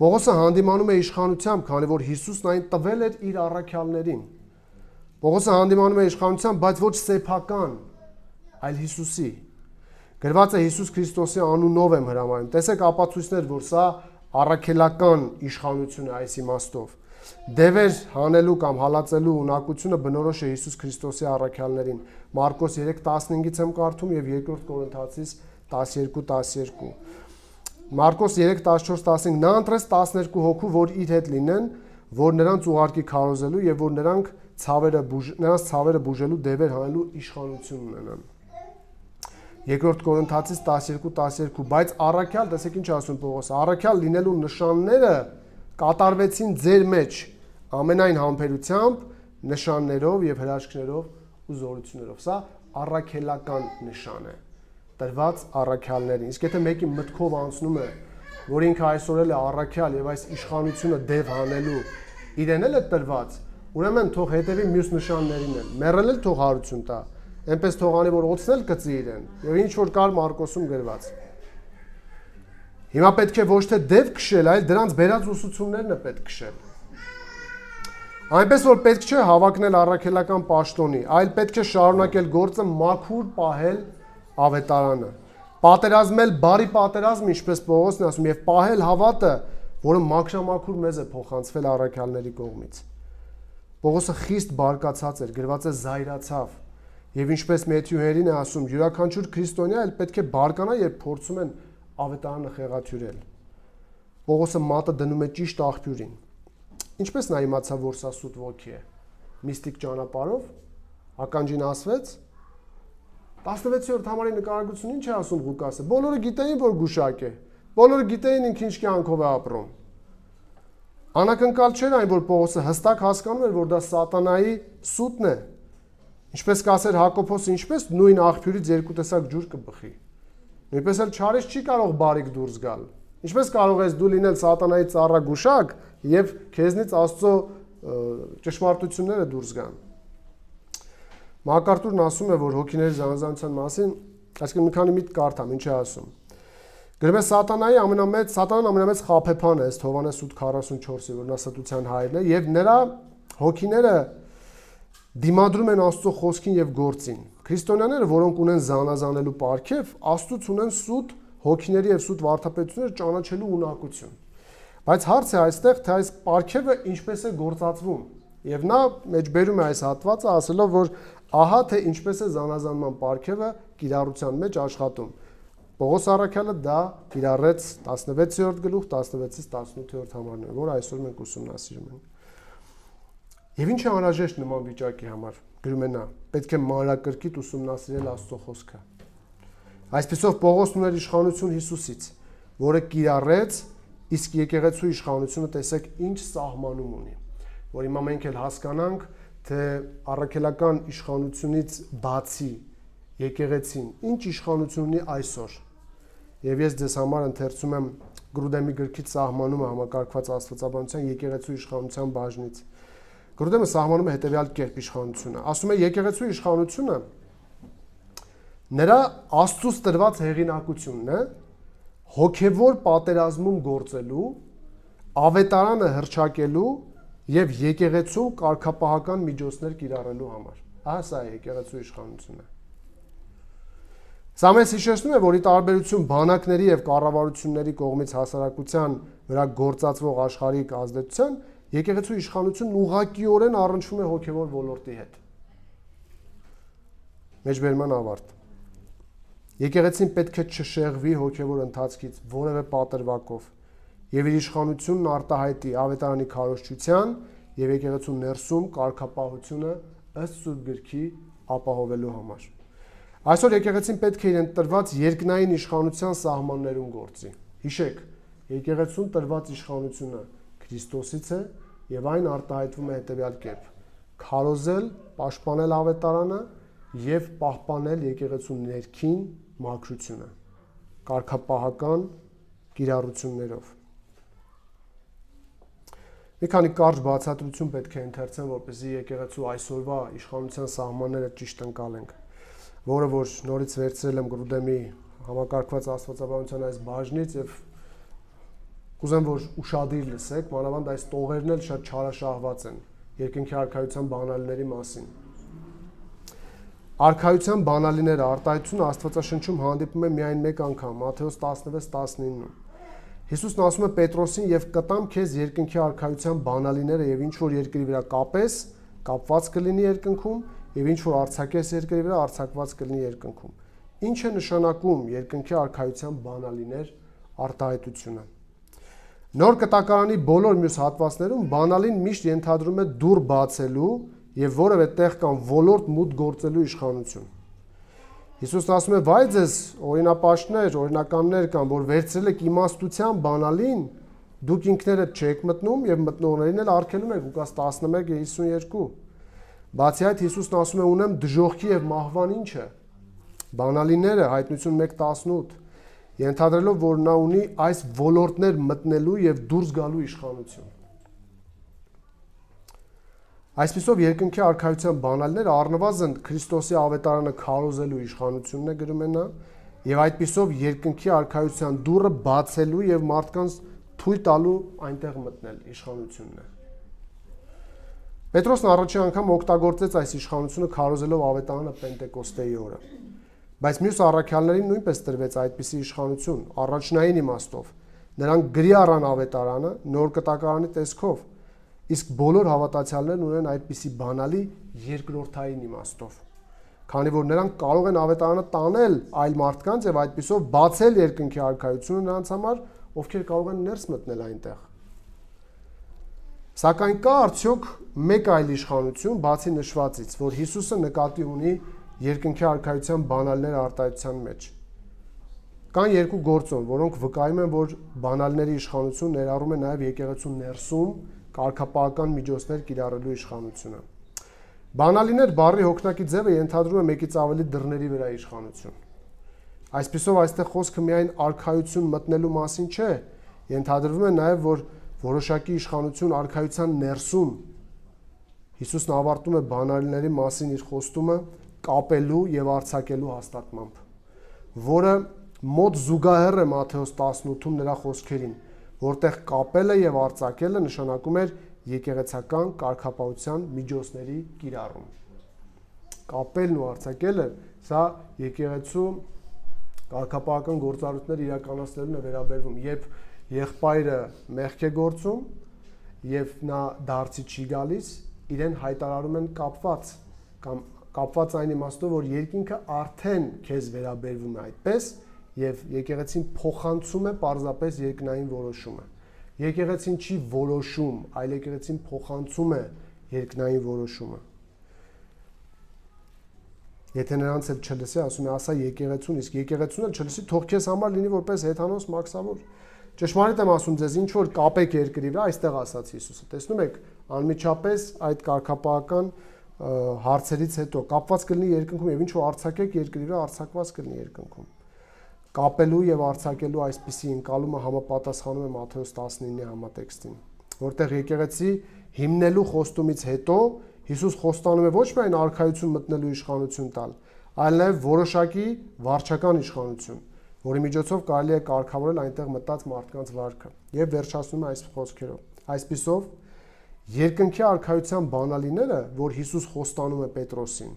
Պողոսը հանդիմանում է իշխանությամբ, քանի որ Հիսուսն այն տվել էր իր առաքյալներին։ Պողոսը հանդիմանում է իշխանությամբ, բայց ոչ սեփական, այլ Հիսուսի։ Գրված է Հիսուս Քրիստոսի անունով եմ հրամայում։ Տեսեք ապացույցներ, որ սա առաքելական իշխանություն է այս իմաստով։ Դևեր հանելու կամ հալածելու ունակությունը բնորոշ է Հիսուս Քրիստոսի առաքյալներին։ Մարկոս 3:15-ից եմ կարդում եւ 2 Կորինթացիս 12:12։ Մարկոս 3:14-15 նա ընտրեց 12 հոգու, որ իր հետ լինեն, որ նրանց ուղարկի քարոզելու եւ որ նրանց ցավերը բուժելու դևեր հանելու իշխանություն ունենան։ Երկրորդ Կորինթացից 12:12, բայց առաքյալ, տեսեք ինչ ասում Պողոսը, առաքյալ լինելու նշանները կատարվեցին ձեր մեջ ամենայն համբերությամբ, նշաններով եւ հրաշքներով ու զորություններով։ Սա առաքելական նշան է, տրված առաքյալներին։ Իսկ եթե մեկի մտքով անցնում է, որ ինքը այսօր էլ է առաքյալ եւ այս իշխանությունը դև հանելու իրեն էլ է տրված, ուրեմն թող հետևի մյուս նշաններին էլ, մեռել էլ թող հարություն տա, այնպես թողանի որ օծնել կծի իրեն եւ ինչ որ կար Մարկոսում գրված։ Հիմա պետք է ոչ թե դև քշել, այլ դրանց բերած ուսուցումներն է պետք քշել։ Այնպես որ պետք չէ հավակնել առաքելական պաշտոնի, այլ պետք է շարունակել գործը մաքուր պահել ավետարանը, պատերազմել բարի պատերազմ, ինչպես Պողոսն ասում, եւ պահել հավատը, որը մաքրամաքուր մեզ է փոխանցվել առաքյալների կողմից։ Պողոսը խիստ բարկացած էր, գրված է զայրացավ, եւ ինչպես Մեթյուհերին է ասում, յուրաքանչյուր քրիստոնյա էլ պետք է բարկանա, երբ փորձում են ավետարանը խեղաթյուրել։ Պողոսը մատը դնում է ճիշտ աղբյուրին։ Ինչպես նա իմացավ, որ սա սուտ ոգի է։ Միստիկ ճանապարհով ականջին ասվեց։ 16-րդ համարի նկարագրությունը ինչ է ասում Ղուկասը։ Բոլորը գիտեին, որ գուշակ է։ Բոլորը գիտեին ինքը ինչ կյանքով է ապրում։ Անակնկալ չէր այն, որ Պողոսը հստակ հասկանում էր, որ դա սատանայի սուտն է։ Ինչպես կասեր Հակոբոսը, ինչպես նույն աղբյուրից երկու տեսակ ջուր կբխի։ Նույնպես էլ չարից չի կարող բարիք դուրս գալ։ Ինչպես կարող ես դու լինել սատանայի ծառագուշակ եւ քեզնից Աստծո ճշմարտությունները դուրս գան։ Մակարտուրն ասում է, որ հոգիների զանազանության մասին, այսինքն մի քանի միտք կարդամ, ինչ է ասում։ Գրում է սատանան ամենամեծ խաբեբան է, ըստ Հովհաննես 8:44-ի, որ նա ստության հայրն է, եւ նրա հոգիները դիմադրում են Աստծո խոսքին եւ գործին։ Քրիստոնյաները, որոնք ունեն զանազանելու պարգև, Աստծուց ունեն սուտ հոգիների եւ սուտ վարդապետությունները ճանաչելու ունակություն։ Բայց հարցը այստեղ, թե այս պարգևը ինչպես է գործածվում։ Եվ նա մեջբերում է այս հատվածը, ասելով, որ ահա թե ինչպես է զանազանման պարգևը կիրառության մեջ աշխատում։ Պողոս առաքյալը դա կիրառեց 16-րդ գլուխ 16-ից 18-րդ համարներում, որ այսօր մենք ուսումնասիրում ենք։ Եվ ինչ է անհրաժեշտ նման վիճակի համար, գրում է նա, պետք է մանրակրկիտ ուսումնասիրել Աստծո խոսքը։ Այսպիսով Պողոսն ուներ իշխանություն Հիսուսից, որը կիրառեց, իսկ եկեղեցու իշխանությունը տեսեք ինչ սահմանում ունի, որ հիմա մենք էլ հասկանանք, թե առաքելական իշխանությունից բացի եկեղեցին ինչ իշխանություն ունի այսօր։ Եվ ես ձեզ համար ընթերցում եմ Գրուդեմի գրքից սահմանումը համակարգված աստվածաբանության եկեղեցու իշխանության բաժնից։ Գրուդեմը սահմանում է հետևյալ կերպ իշխանությունը։ Ասում է եկեղեցու իշխանությունը նրա Աստծուց տրված հեղինակությունն է հոգևոր պատերազմում գործելու, ավետարանը հռչակելու եւ եկեղեցու կարգապահական միջոցներ կիրառելու համար։ Ահա սա է եկեղեցու իշխանությունը։ Սա մեզ հիշեցնում է, որ ի տարբերություն բանակների եւ կառավարությունների կողմից հասարակության վրա գործածվող աշխարհիկ ազդեցության, եկեղեցու իշխանությունն ուղղակիորեն առնչվում է հոգևոր ոլորտի հետ։ Մեջբերման ավարտ։ Եկեղեցին պետք է չշեղվի հոգևոր ընթացքից որևէ պատրվակով եւ իր իշխանությունն արտահայտի ավետարանի քարոզչության եւ եկեղեցու ներսում կարգապահությունը ըստ Սուրբ գրքի ապահովելու համար։ Այսօր եկեղեցին պետք է իրեն տրված երկնային իշխանության սահմաններում գործի։ Հիշեք, եկեղեցուն տրված իշխանությունը Քրիստոսից է եւ այն արտահայտվում է հետեւյալ կերպ. քարոզել, պաշտպանել ավետարանը եւ պահպանել եկեղեցու ներքին մաքրությունը կարգապահական կիրառություններով։ Մի քանի կարճ բացատրություն պետք է ընթերցեմ, որպեսզի եկեղեցու այսօրվա իշխանության սահմանները ճիշտ ընկալենք, որը որ նորից վերցրել եմ Գրուդեմի համակարգված աստվածաբանության այս բաժնից եւ կուզեմ, որ ուշադիր լսեք, մանավանդ այս տողերն էլ շատ չարաշահված են երկնքի արքայության բանալիների մասին։ Արքայության բանալիները արտահայտությունը Աստվածաշնչում հանդիպում է միայն մեկ անգամ, Մատթեոս 16:19-ում։ Հիսուսն ասում է Պետրոսին եւ կտամ քեզ երկնքի արքայության բանալիները եւ ինչ որ երկրի վրա կապես, կապված կլինի երկնքում եւ ինչ որ արձակես երկրի վրա, արձակված կլինի երկնքում։ Ինչ է նշանակում երկնքի արքայության բանալիներ արտահայտությունը։ Նոր կտակարանի բոլոր մյուս հատվածներում բանալին միշտ ենթադրում է դուռ բացելու եւ որևէ տեղ կամ ոլորտ մուտք գործելու իշխանություն։ Հիսուսն ասում է, վայ ձեզ օրինապաշտներ, օրինականներ կան, որ վերցրել եք իմաստության բանալին, դուք ինքներդ չեք մտնում եւ մտնողներին էլ արգելում եք, Ղուկաս 11:52։ Բացի այդ Հիսուսն ասում է, ունեմ դժոխքի եւ մահվան ինչը։ Բանալիները հայտնություն 1:18, ենթադրելով, որ նա ունի այս ոլորտներ մտնելու եւ դուրս գալու իշխանություն։ Այսպիսով երկնքի արքայության բանալները առնվազն Քրիստոսի ավետարանը քարոզելու իշխանությունն է գրում է նա, եւ այդպիսով երկնքի արքայության դուռը բացելու եւ մարդկանց թույլ տալու այնտեղ մտնել իշխանությունն է։ Պետրոսն առաջին անգամ օգտագործեց այս իշխանությունը քարոզելով ավետարանը Պենտեկոստեի օրը։ Բայց մյուս առաքյալներին նույնպես տրվեց այդպիսի իշխանություն, առաջնային իմաստով։ Նրանք գրի առան ավետարանը նոր կտակարանի տեսքով, իսկ բոլոր հավատացյալներն ունեն այդպիսի բանալի երկրորդային իմաստով։ Քանի որ նրանք կարող են ավետարանը տանել այլ մարդկանց եւ այդպիսով բացել երկնքի արքայությունը նրանց համար, ովքեր կարող են ներս մտնել այնտեղ։ Սակայն կա արդյոք մեկ այլ իշխանություն, բացի նշվածից, որ Հիսուսը նկատի ունի երկնքի արքայության բանալներ արտահայտության մեջ։ Կան երկու գործոն, որոնք վկայում են, որ բանալների իշխանություն ներառում է նաև եկեղեցու ներսում կարգապահական միջոցներ կիրառելու իշխանությունը։ Բանալիներ բառի հոգնակի ձևը ենթադրում է մեկից ավելի դռների վրա իշխանություն։ Այսպիսով այստեղ խոսքը միայն արքայություն մտնելու մասին չէ, ենթադրվում է նաև, որ որոշակի իշխանություն արքայության ներսում Հիսուսն ավարտում է բանալիների մասին իր խոստումը կապելու եւ արձակելու հաստատմամբ, որը մոտ զուգահեռ է Մատթեոս 18-ում նրա խոսքերին, որտեղ կապելը եւ արձակելը նշանակում էր եկեղեցական կարգապահության միջոցների կիրառում։ Կապելն ու արձակելը սա եկեղեցու կարգապահական գործառույթներ իրականացնելուն է վերաբերվում, երբ եղբայրը մեղք է գործում եւ նա դարձի չի գալիս, իրեն հայտարարում են կապված կամ կապված այն իմաստով, որ երկինքը արդեն քեզ վերաբերվում է այդպես եւ եկեղեցին փոխանցում է պարզապես երկնային որոշումը։ Եկեղեցին չի որոշում, այլ եկեղեցին փոխանցում է երկնային որոշումը։ Եթե նրանց էլ չլսի, ասում է, ասա եկեղեցուն, իսկ եկեղեցուն էլ չլսի, թող քեզ համար լինի որպես հեթանոս մաքսավոր։ Ճշմարիտ եմ ասում ձեզ, ինչ որ կապեք երկրի վրա, այստեղ ասաց Հիսուսը։ Տեսնում եք, անմիջապես այդ կարգապահական հարցերից հետո կապված կլինի երկնքում եւ ինչ որ արձակեք երկրի վրա, արձակված կլինի երկնքում։ Կապելու եւ արձակելու այսպիսի ընկալումը համապատասխանում է Մատթեոս 19-ի համատեքստին, որտեղ եկեղեցի հիմնելու խոստումից հետո Հիսուս խոստանում է ոչ միայն արքայություն մտնելու իշխանություն տալ, այլ նաեւ որոշակի վարչական իշխանություն, որի միջոցով կարելի է կարգավորել այնտեղ մտած մարդկանց վարքը։ Եվ վերջացնում է այս խոսքերով. այսպիսով երկնքի արքայության բանալիները, որ Հիսուս խոստանում է Պետրոսին,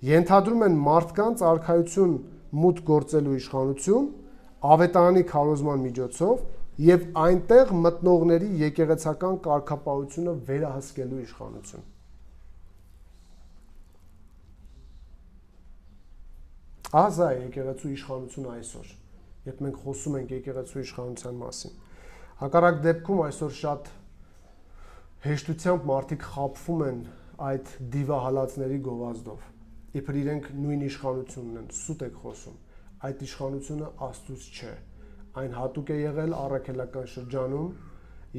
ենթադրում են մարդկանց արքայություն մուտք գործելու իշխանություն, ավետարանի քարոզման միջոցով եւ այնտեղ մտնողների եկեղեցական կարգապահությունը վերահսկելու իշխանություն։ Ահա է եկեղեցու իշխանությունը այսօր, երբ մենք խոսում ենք եկեղեցու իշխանության մասին։ Հակառակ դեպքում այսօր շատ հեշտությամբ մարդիկ խաբվում են այդ դիվահալածների գովազդով, իբր իրենք նույն իշխանությունն ունեն, սուտ եք խոսում, այդ իշխանությունը Աստծուց չէ, այն հատուկ է եղել առաքելական շրջանում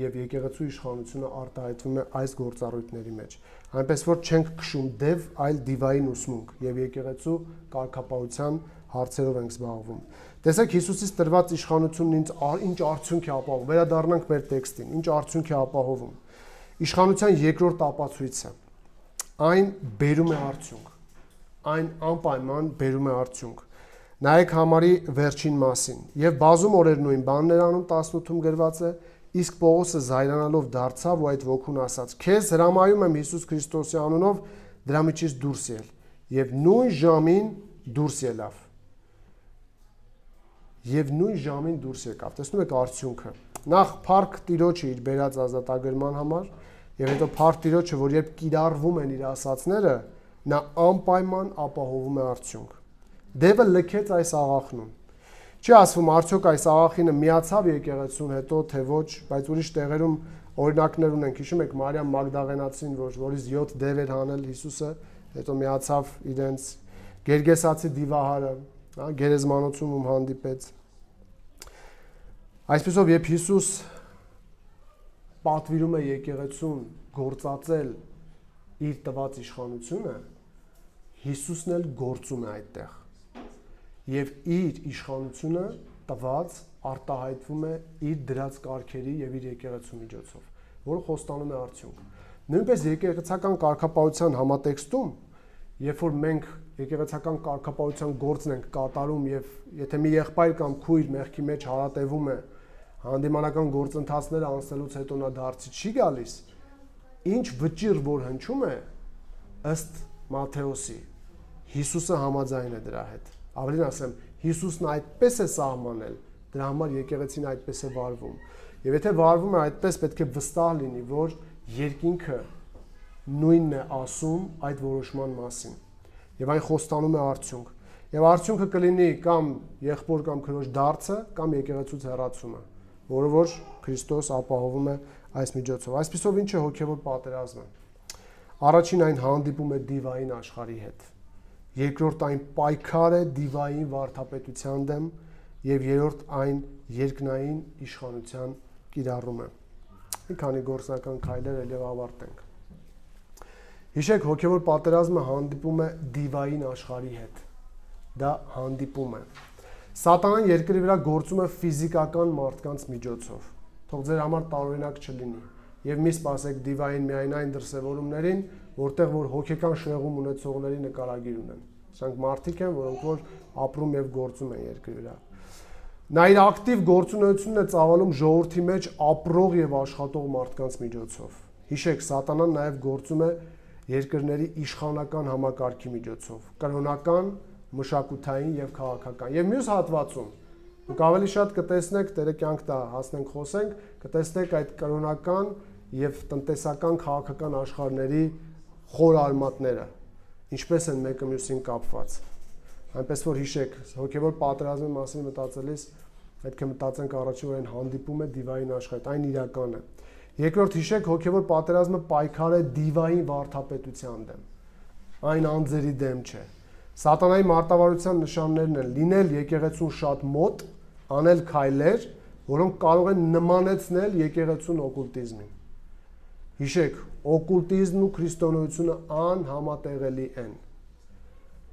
եւ եկեղեցու իշխանությունը արտահայտվում է այս գործառույթների մեջ, այնպես որ չենք քշում դև, այլ դիվային ուսմունք եւ եկեղեցու կարգապահության հարցերով ենք զբաղվում։ Տեսեք Հիսուսից տրված իշխանությունն ինչ արդյունք է ապահովում, վերադառնանք մեր տեքստին, ինչ արդյունք է ապահովում։ Իշխանության երկրորդ ապացույցը այն բերում է արդյունք, այն անպայման բերում է արդյունք։ Նայեք համարի վերջին մասին, եւ բազում օրեր նույն բաններ անում 18-ում գրված է, իսկ Պողոսը զայրանալով դարձավ ու այդ ոգուն ասաց. «Քեզ հրամայում եմ Հիսուս Քրիստոսի անունով դրա միջից դուրս ել», եւ նույն ժամին դուրս ելավ։ Եվ նույն ժամին դուրս եկավ։ Տեսնում եք արդյունքը։ Նախ փառք Տիրոջը իր բերած ազատագրման համար, եւ հետո փառք Տիրոջը, որ երբ կիրառվում են իր ասացները, նա անպայման ապահովում է արդյունք։ Դևը լքեց այս աղախնում։ Չի ասվում արդյոք այս աղախինը միացավ եկեղեցուն հետո թե ոչ, բայց ուրիշ տեղերում օրինակներ ունենք։ Հիշում եք Մարիամ Մագդաղենացին, որից 7 դև էր հանել Հիսուսը, հետո միացավ իրենց։ Գերգեսացի դիվահարը, գերեզմանոցում հանդիպեց։ Այսպեսով, երբ Հիսուս պատվիրում է եկեղեցուն գործածել իր տված իշխանությունը, Հիսուսն էլ գործում է այդտեղ։ Եվ իր իշխանությունը տված արտահայտվում է իր դրած կարգերի եւ իր եկեղեցու միջոցով, որը խոստանում է արդյունք։ Նույնպես եկեղեցական կարգապահության համատեքստում, երբ որ մենք եկեղեցական կարգապահության գործն ենք կատարում եւ եթե մի եղբայր կամ քույր մեղքի մեջ հարատևում է, հանդիմանական գործընթացները անցնելուց հետո նա դարձի չի գալիս, ինչ վճիռ որ հնչում է, ըստ Մատթեոսի, Հիսուսը համաձայն է դրա հետ։ Ավելին ասեմ, Հիսուսն այդպես է սահմանել, դրա համար եկեղեցին այդպես է վարվում։ Եվ եթե վարվում է այդպես, պետք է վստահ լինի, որ երկինքը նույնն է ասում այդ որոշման մասին։ Եվ այն խոստանում է արդյունք։ Եվ արդյունքը կլինի կամ եղբոր կամ քրոջ դարձը, կամ եկեղեցուց հեռացումը, որը որ Քրիստոս ապահովում է այս միջոցով։ Այսպիսով ինչ է հոգևոր պատերազմը։ Առաջին այն հանդիպում է դիվային աշխարհի հետ։ Երկրորդ այն պայքար է դիվային վարդապետության դեմ, եւ երրորդ այն երկնային իշխանության կիրառում է։ Մի քանի գործնական քայլեր ելի ավարտենք։ Հիշեք, հոգևոր պատերազմը հանդիպում է դիվային աշխարհի հետ։ Դա հանդիպում է։ Սատանան երկրի վրա գործում է ֆիզիկական մարդկանց միջոցով։ Թող ձեր համար տարօրինակ չլինի։ Եվ մի սպասեք դիվային միայն այն դրսևորումներին, որտեղ որ հոգեկան շեղում ունեցողների նկարագիր ունեն։ Սրանք մարդիկ են, որոնք որ ապրում եւ գործում են երկրի վրա։ Նա իր ակտիվ գործունեությունն է ծավալում ժողովրդի մեջ ապրող եւ աշխատող մարդկանց միջոցով։ Հիշեք, սատանան նաեւ գործում է երկրների իշխանական համակարգի միջոցով, կրոնական, մշակութային եւ քաղաքական։ Եվ մյուս հատվածում դուք ավելի շատ կտեսնեք, Տերը կյանք տա, հասնենք խոսենք, կտեսնեք այդ կրոնական եւ տնտեսական քաղաքական աշխարհների խոր արմատները, ինչպես են մեկը մյուսին կապված։ Այնպես որ հիշեք, հոգևոր պատերազմի մասին մտածելիս պետք է մտածենք առաջին որ այն հանդիպում է դիվային աշխարհ, այն իրական է։ Երկրորդ հիշեք, հոգևոր պատերազմը պայքար է դիվային վարդապետության դեմ։ Այն անձերի դեմ չէ։ Սատանայի մարտավարության նշաններն են լինել եկեղեցուն շատ մոտ, անել քայլեր, որոնք կարող են նմանեցնել եկեղեցուն օկուլտիզմին։ Հիշեք, օկուլտիզմն ու քրիստոնեությունը անհամատեղելի են։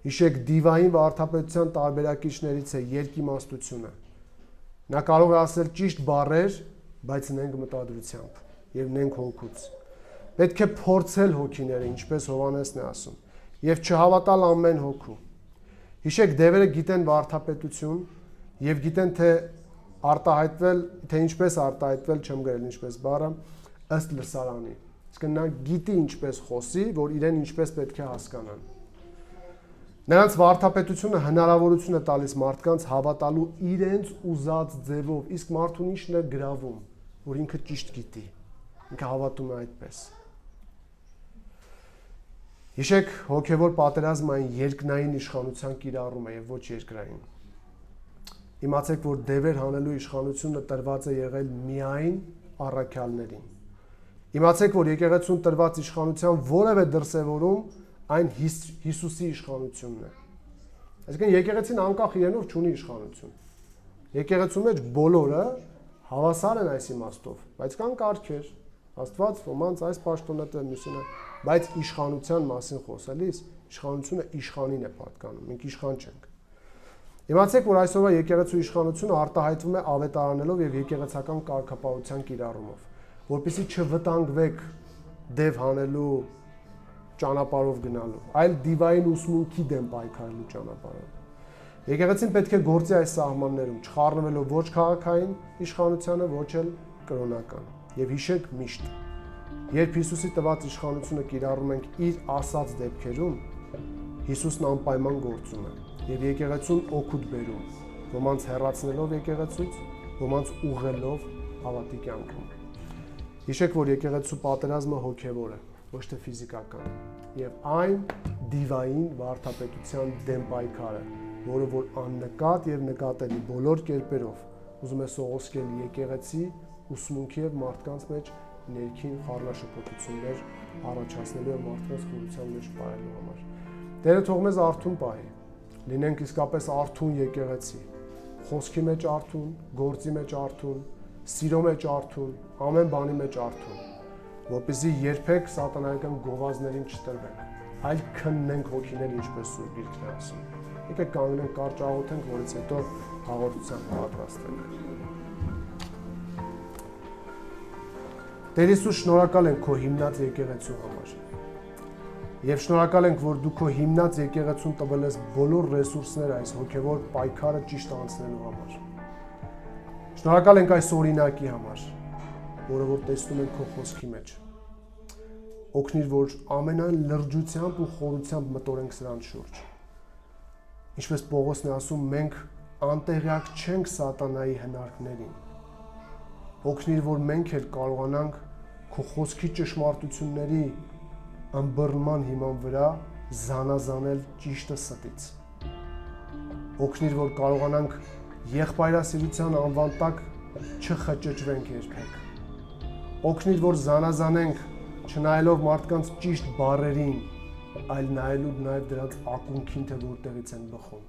Հիշեք, դիվային վարդապետության տարբերակիչներից է երկիմաստությունը։ Նա կարող է ասել ճիշտ բառեր, բայց նենք մտադրությամբ եւ նենք հոգուց։ Պետք է փորձել հոգիները, ինչպես Հովհաննեսն է ասում, եւ չհավատալ ամեն հոգու։ Հիշեք, դևերը գիտեն վարդապետություն եւ գիտեն թե արտահայտվել, թե ինչպես արտահայտվել, չեմ գրել ինչպես բառը, ըստ լսարանի։ Իսկ նա գիտի ինչպես խոսի, որ իրեն ինչպես պետք է հասկանան։ Նրանց վարդապետությունը հնարավորություն է տալիս մարդկանց հավատալու իրենց ուզած ձևով, իսկ մարդուն ինչն է գրավում, որ ինքը ճիշտ գիտի, ինքը հավատում է այդպես։ Հիշեք, հոգևոր պատերազմը այն երկնային իշխանության կիրառում է եւ ոչ երկրային։ Իմացեք, որ դևեր հանելու իշխանությունը տրված է եղել միայն առաքյալներին։ Իմացեք, որ եկեղեցուն տրված իշխանության որևէ դրսևորում այն Հիսուսի իշխանությունն է։ Այսինքն եկեղեցին անկախ իրենով չունի իշխանություն։ Եկեղեցու մեջ բոլորը հավասար են այս իմաստով, բայց կան կարգեր, Աստված ոմանց այս պաշտոնը մյուսինը, բայց իշխանության մասին խոսելիս իշխանությունը իշխանին է պատկանում, մենք իշխան չենք։ Իմացեք, որ այսօրվա եկեղեցու իշխանությունը արտահայտվում է ավետարանելով եւ եկեղեցական կարգապահության կիրառումով, որպեսզի չվտանգվեք դև հանելու ճանապարհով գնալու, այլ դիվային ուսմունքի դեմ պայքարելու ճանապարհով։ Եկեղեցին պետք է գործի այս սահմաններում, չխառնվելով ոչ քաղաքային իշխանությանը, ոչ էլ կրոնական։ Եվ հիշեք միշտ, երբ Հիսուսի տված իշխանությունը կիրառում ենք իր ասած դեպքերում, Հիսուսն անպայման գործում է եւ եկեղեցուն օգուտ բերում, ոմանց հեռացնելով եկեղեցուց, ոմանց ուղղելով հավատի կյանքում։ Հիշեք, որ եկեղեցու պատերազմը հոգևոր է, ոչ թե ֆիզիկական, եւ այն դիվային վարդապետության դեմ պայքար է, որը որ աննկատ եւ նկատելի բոլոր կերպերով ուզում է սողոսկել եկեղեցի ուսմունքի եւ մարդկանց մեջ ներքին խառնաշփոթություններ առաջացնելու եւ մարդկանց խորության մեջ պահելու համար։ Տերը թող մեզ արթուն պահի լինենք իսկապես արթուն եկեղեցի, խոսքի մեջ արթուն, գործի մեջ արթուն, սիրո մեջ արթուն, ամեն բանի մեջ արթուն, որպեսզի երբեք սատանայական գովազներին չտրվենք, այլ քննենք հոգիները, ինչպես Սուրբ Գիրքն է ասում։ Եկեք կանգնենք, կարճ աղոթենք, որից հետո հաղորդության պատրաստենք։ Տեր Հիսուս, շնորհակալ ենք քո հիմնած եկեղեցու համար։ Եվ շնորհակալ ենք, որ դու քո հիմնած եկեղեցուն տվել ես բոլոր ռեսուրսները այս հոգևոր պայքարը ճիշտ անցնելու համար։ Շնորհակալ ենք այս օրինակի համար, որը որ տեսնում ենք քո խոսքի մեջ։ Օգնիր, որ ամենայն լրջությամբ ու խորությամբ մտորենք սրան շուրջ։ Ինչպես Պողոսն է ասում, մենք անտեղյակ չենք սատանայի հնարքներին։ Օգնիր, որ մենք էլ կարողանանք քո խոսքի ճշմարտությունների ըմբռնման հիման վրա զանազանել ճիշտը ստից։ Օգնիր, որ կարողանանք եղբայրասիրության անվան տակ չխճճվենք երբեք։ Օգնիր, որ զանազանենք չնայելով մարդկանց ճիշտ բառերին, այլ նայելու նաև դրանց ակունքին, թե որտեղից են բխում։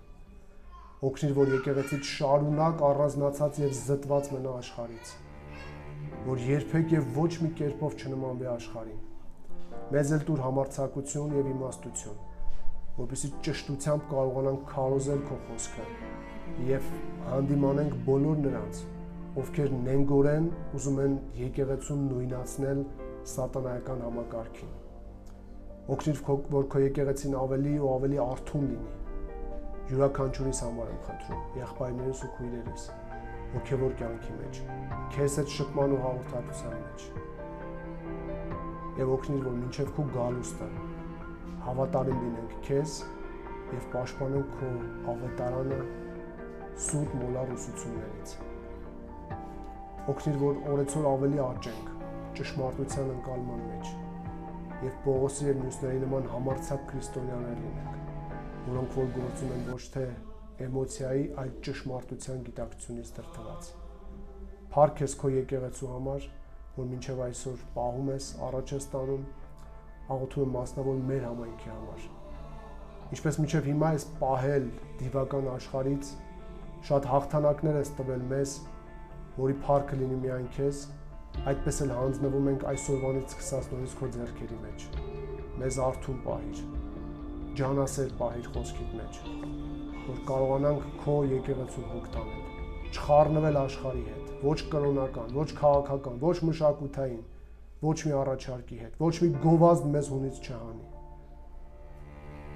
Օգնիր, որ եկեղեցիդ շարունակ առանձնացած եւ զտված մնա աշխարհից, որ երբեք եւ ոչ մի կերպով չնմանվի աշխարհին։ Մեզ էլ տուր համարձակություն եւ իմաստություն, որպեսզի ճշտությամբ կարողանանք քարոզել քո խոսքը եւ հանդիմանենք բոլոր նրանց, ովքեր նենգորեն ուզում են եկեղեցուն նույնացնել սատանայական համակարգին։ Օգնիր, որ քո եկեղեցին ավելի ու ավելի արթուն լինի։ Յուրաքանչյուրիս համար եմ խնդրում, եղբայրներիս ու քույրերիս, հոգևոր կյանքի մեջ, քեզ հետ շփման ու հաղորդակցության մեջ։ Եվ օգնիր, որ մինչև քո գալուստը հավատարիմ լինենք քեզ եւ պաշտպանենք քո ավետարանը սուրբ մոլար ուսուցումներից։ Օգնիր, որ օրեցօր ավելի աճենք ճշմարտության ընկալման մեջ եւ Պողոսի եւ մյուսների նման համարձակ քրիստոնյաներ լինենք, որոնք որ գործում են ոչ թե էմոցիայի, այլ ճշմարտության գիտակցությունից դրդված։ Փառք ես քո եկեղեցու համար, որ մինչև այսօր պահում ես, առաջ ես տանում, աղոթում եմ մասնավոր մեր համայնքի համար։ Ինչպես մինչև հիմա ես պահել դիվական աշխարհից, շատ հաղթանակներ ես տվել մեզ, որի փառքը լինի միայն քեզ, այդպես էլ հանձնվում ենք այսօրվանից սկսած նորից քո ձեռքերի մեջ։ Մեզ արթուն պահիր, ջանասեր պահիր խոսքիդ մեջ, որ կարողանանք քո եկեղեցուն հոգ տանել, չխառնվել աշխարհի հետ, ոչ կրոնական, ոչ քաղաքական, ոչ մշակութային, ոչ մի առաջարկի հետ, ոչ մի գովազդ մեզ հունից չհանի։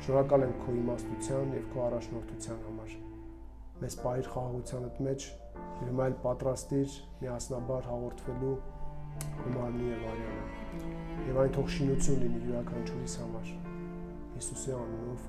Շնորհակալ ենք քո իմաստության եւ քո առաջնորդության համար։ Մեզ պահիր խաղաղությանդ մեջ եւ հիմա էլ պատրաստիր միասնաբար հաղորդվելու քո մարմնի եւ արյանը։ Եվ այն թող շինություն լինի յուրաքանչյուրիս համար։ Հիսուսի անունով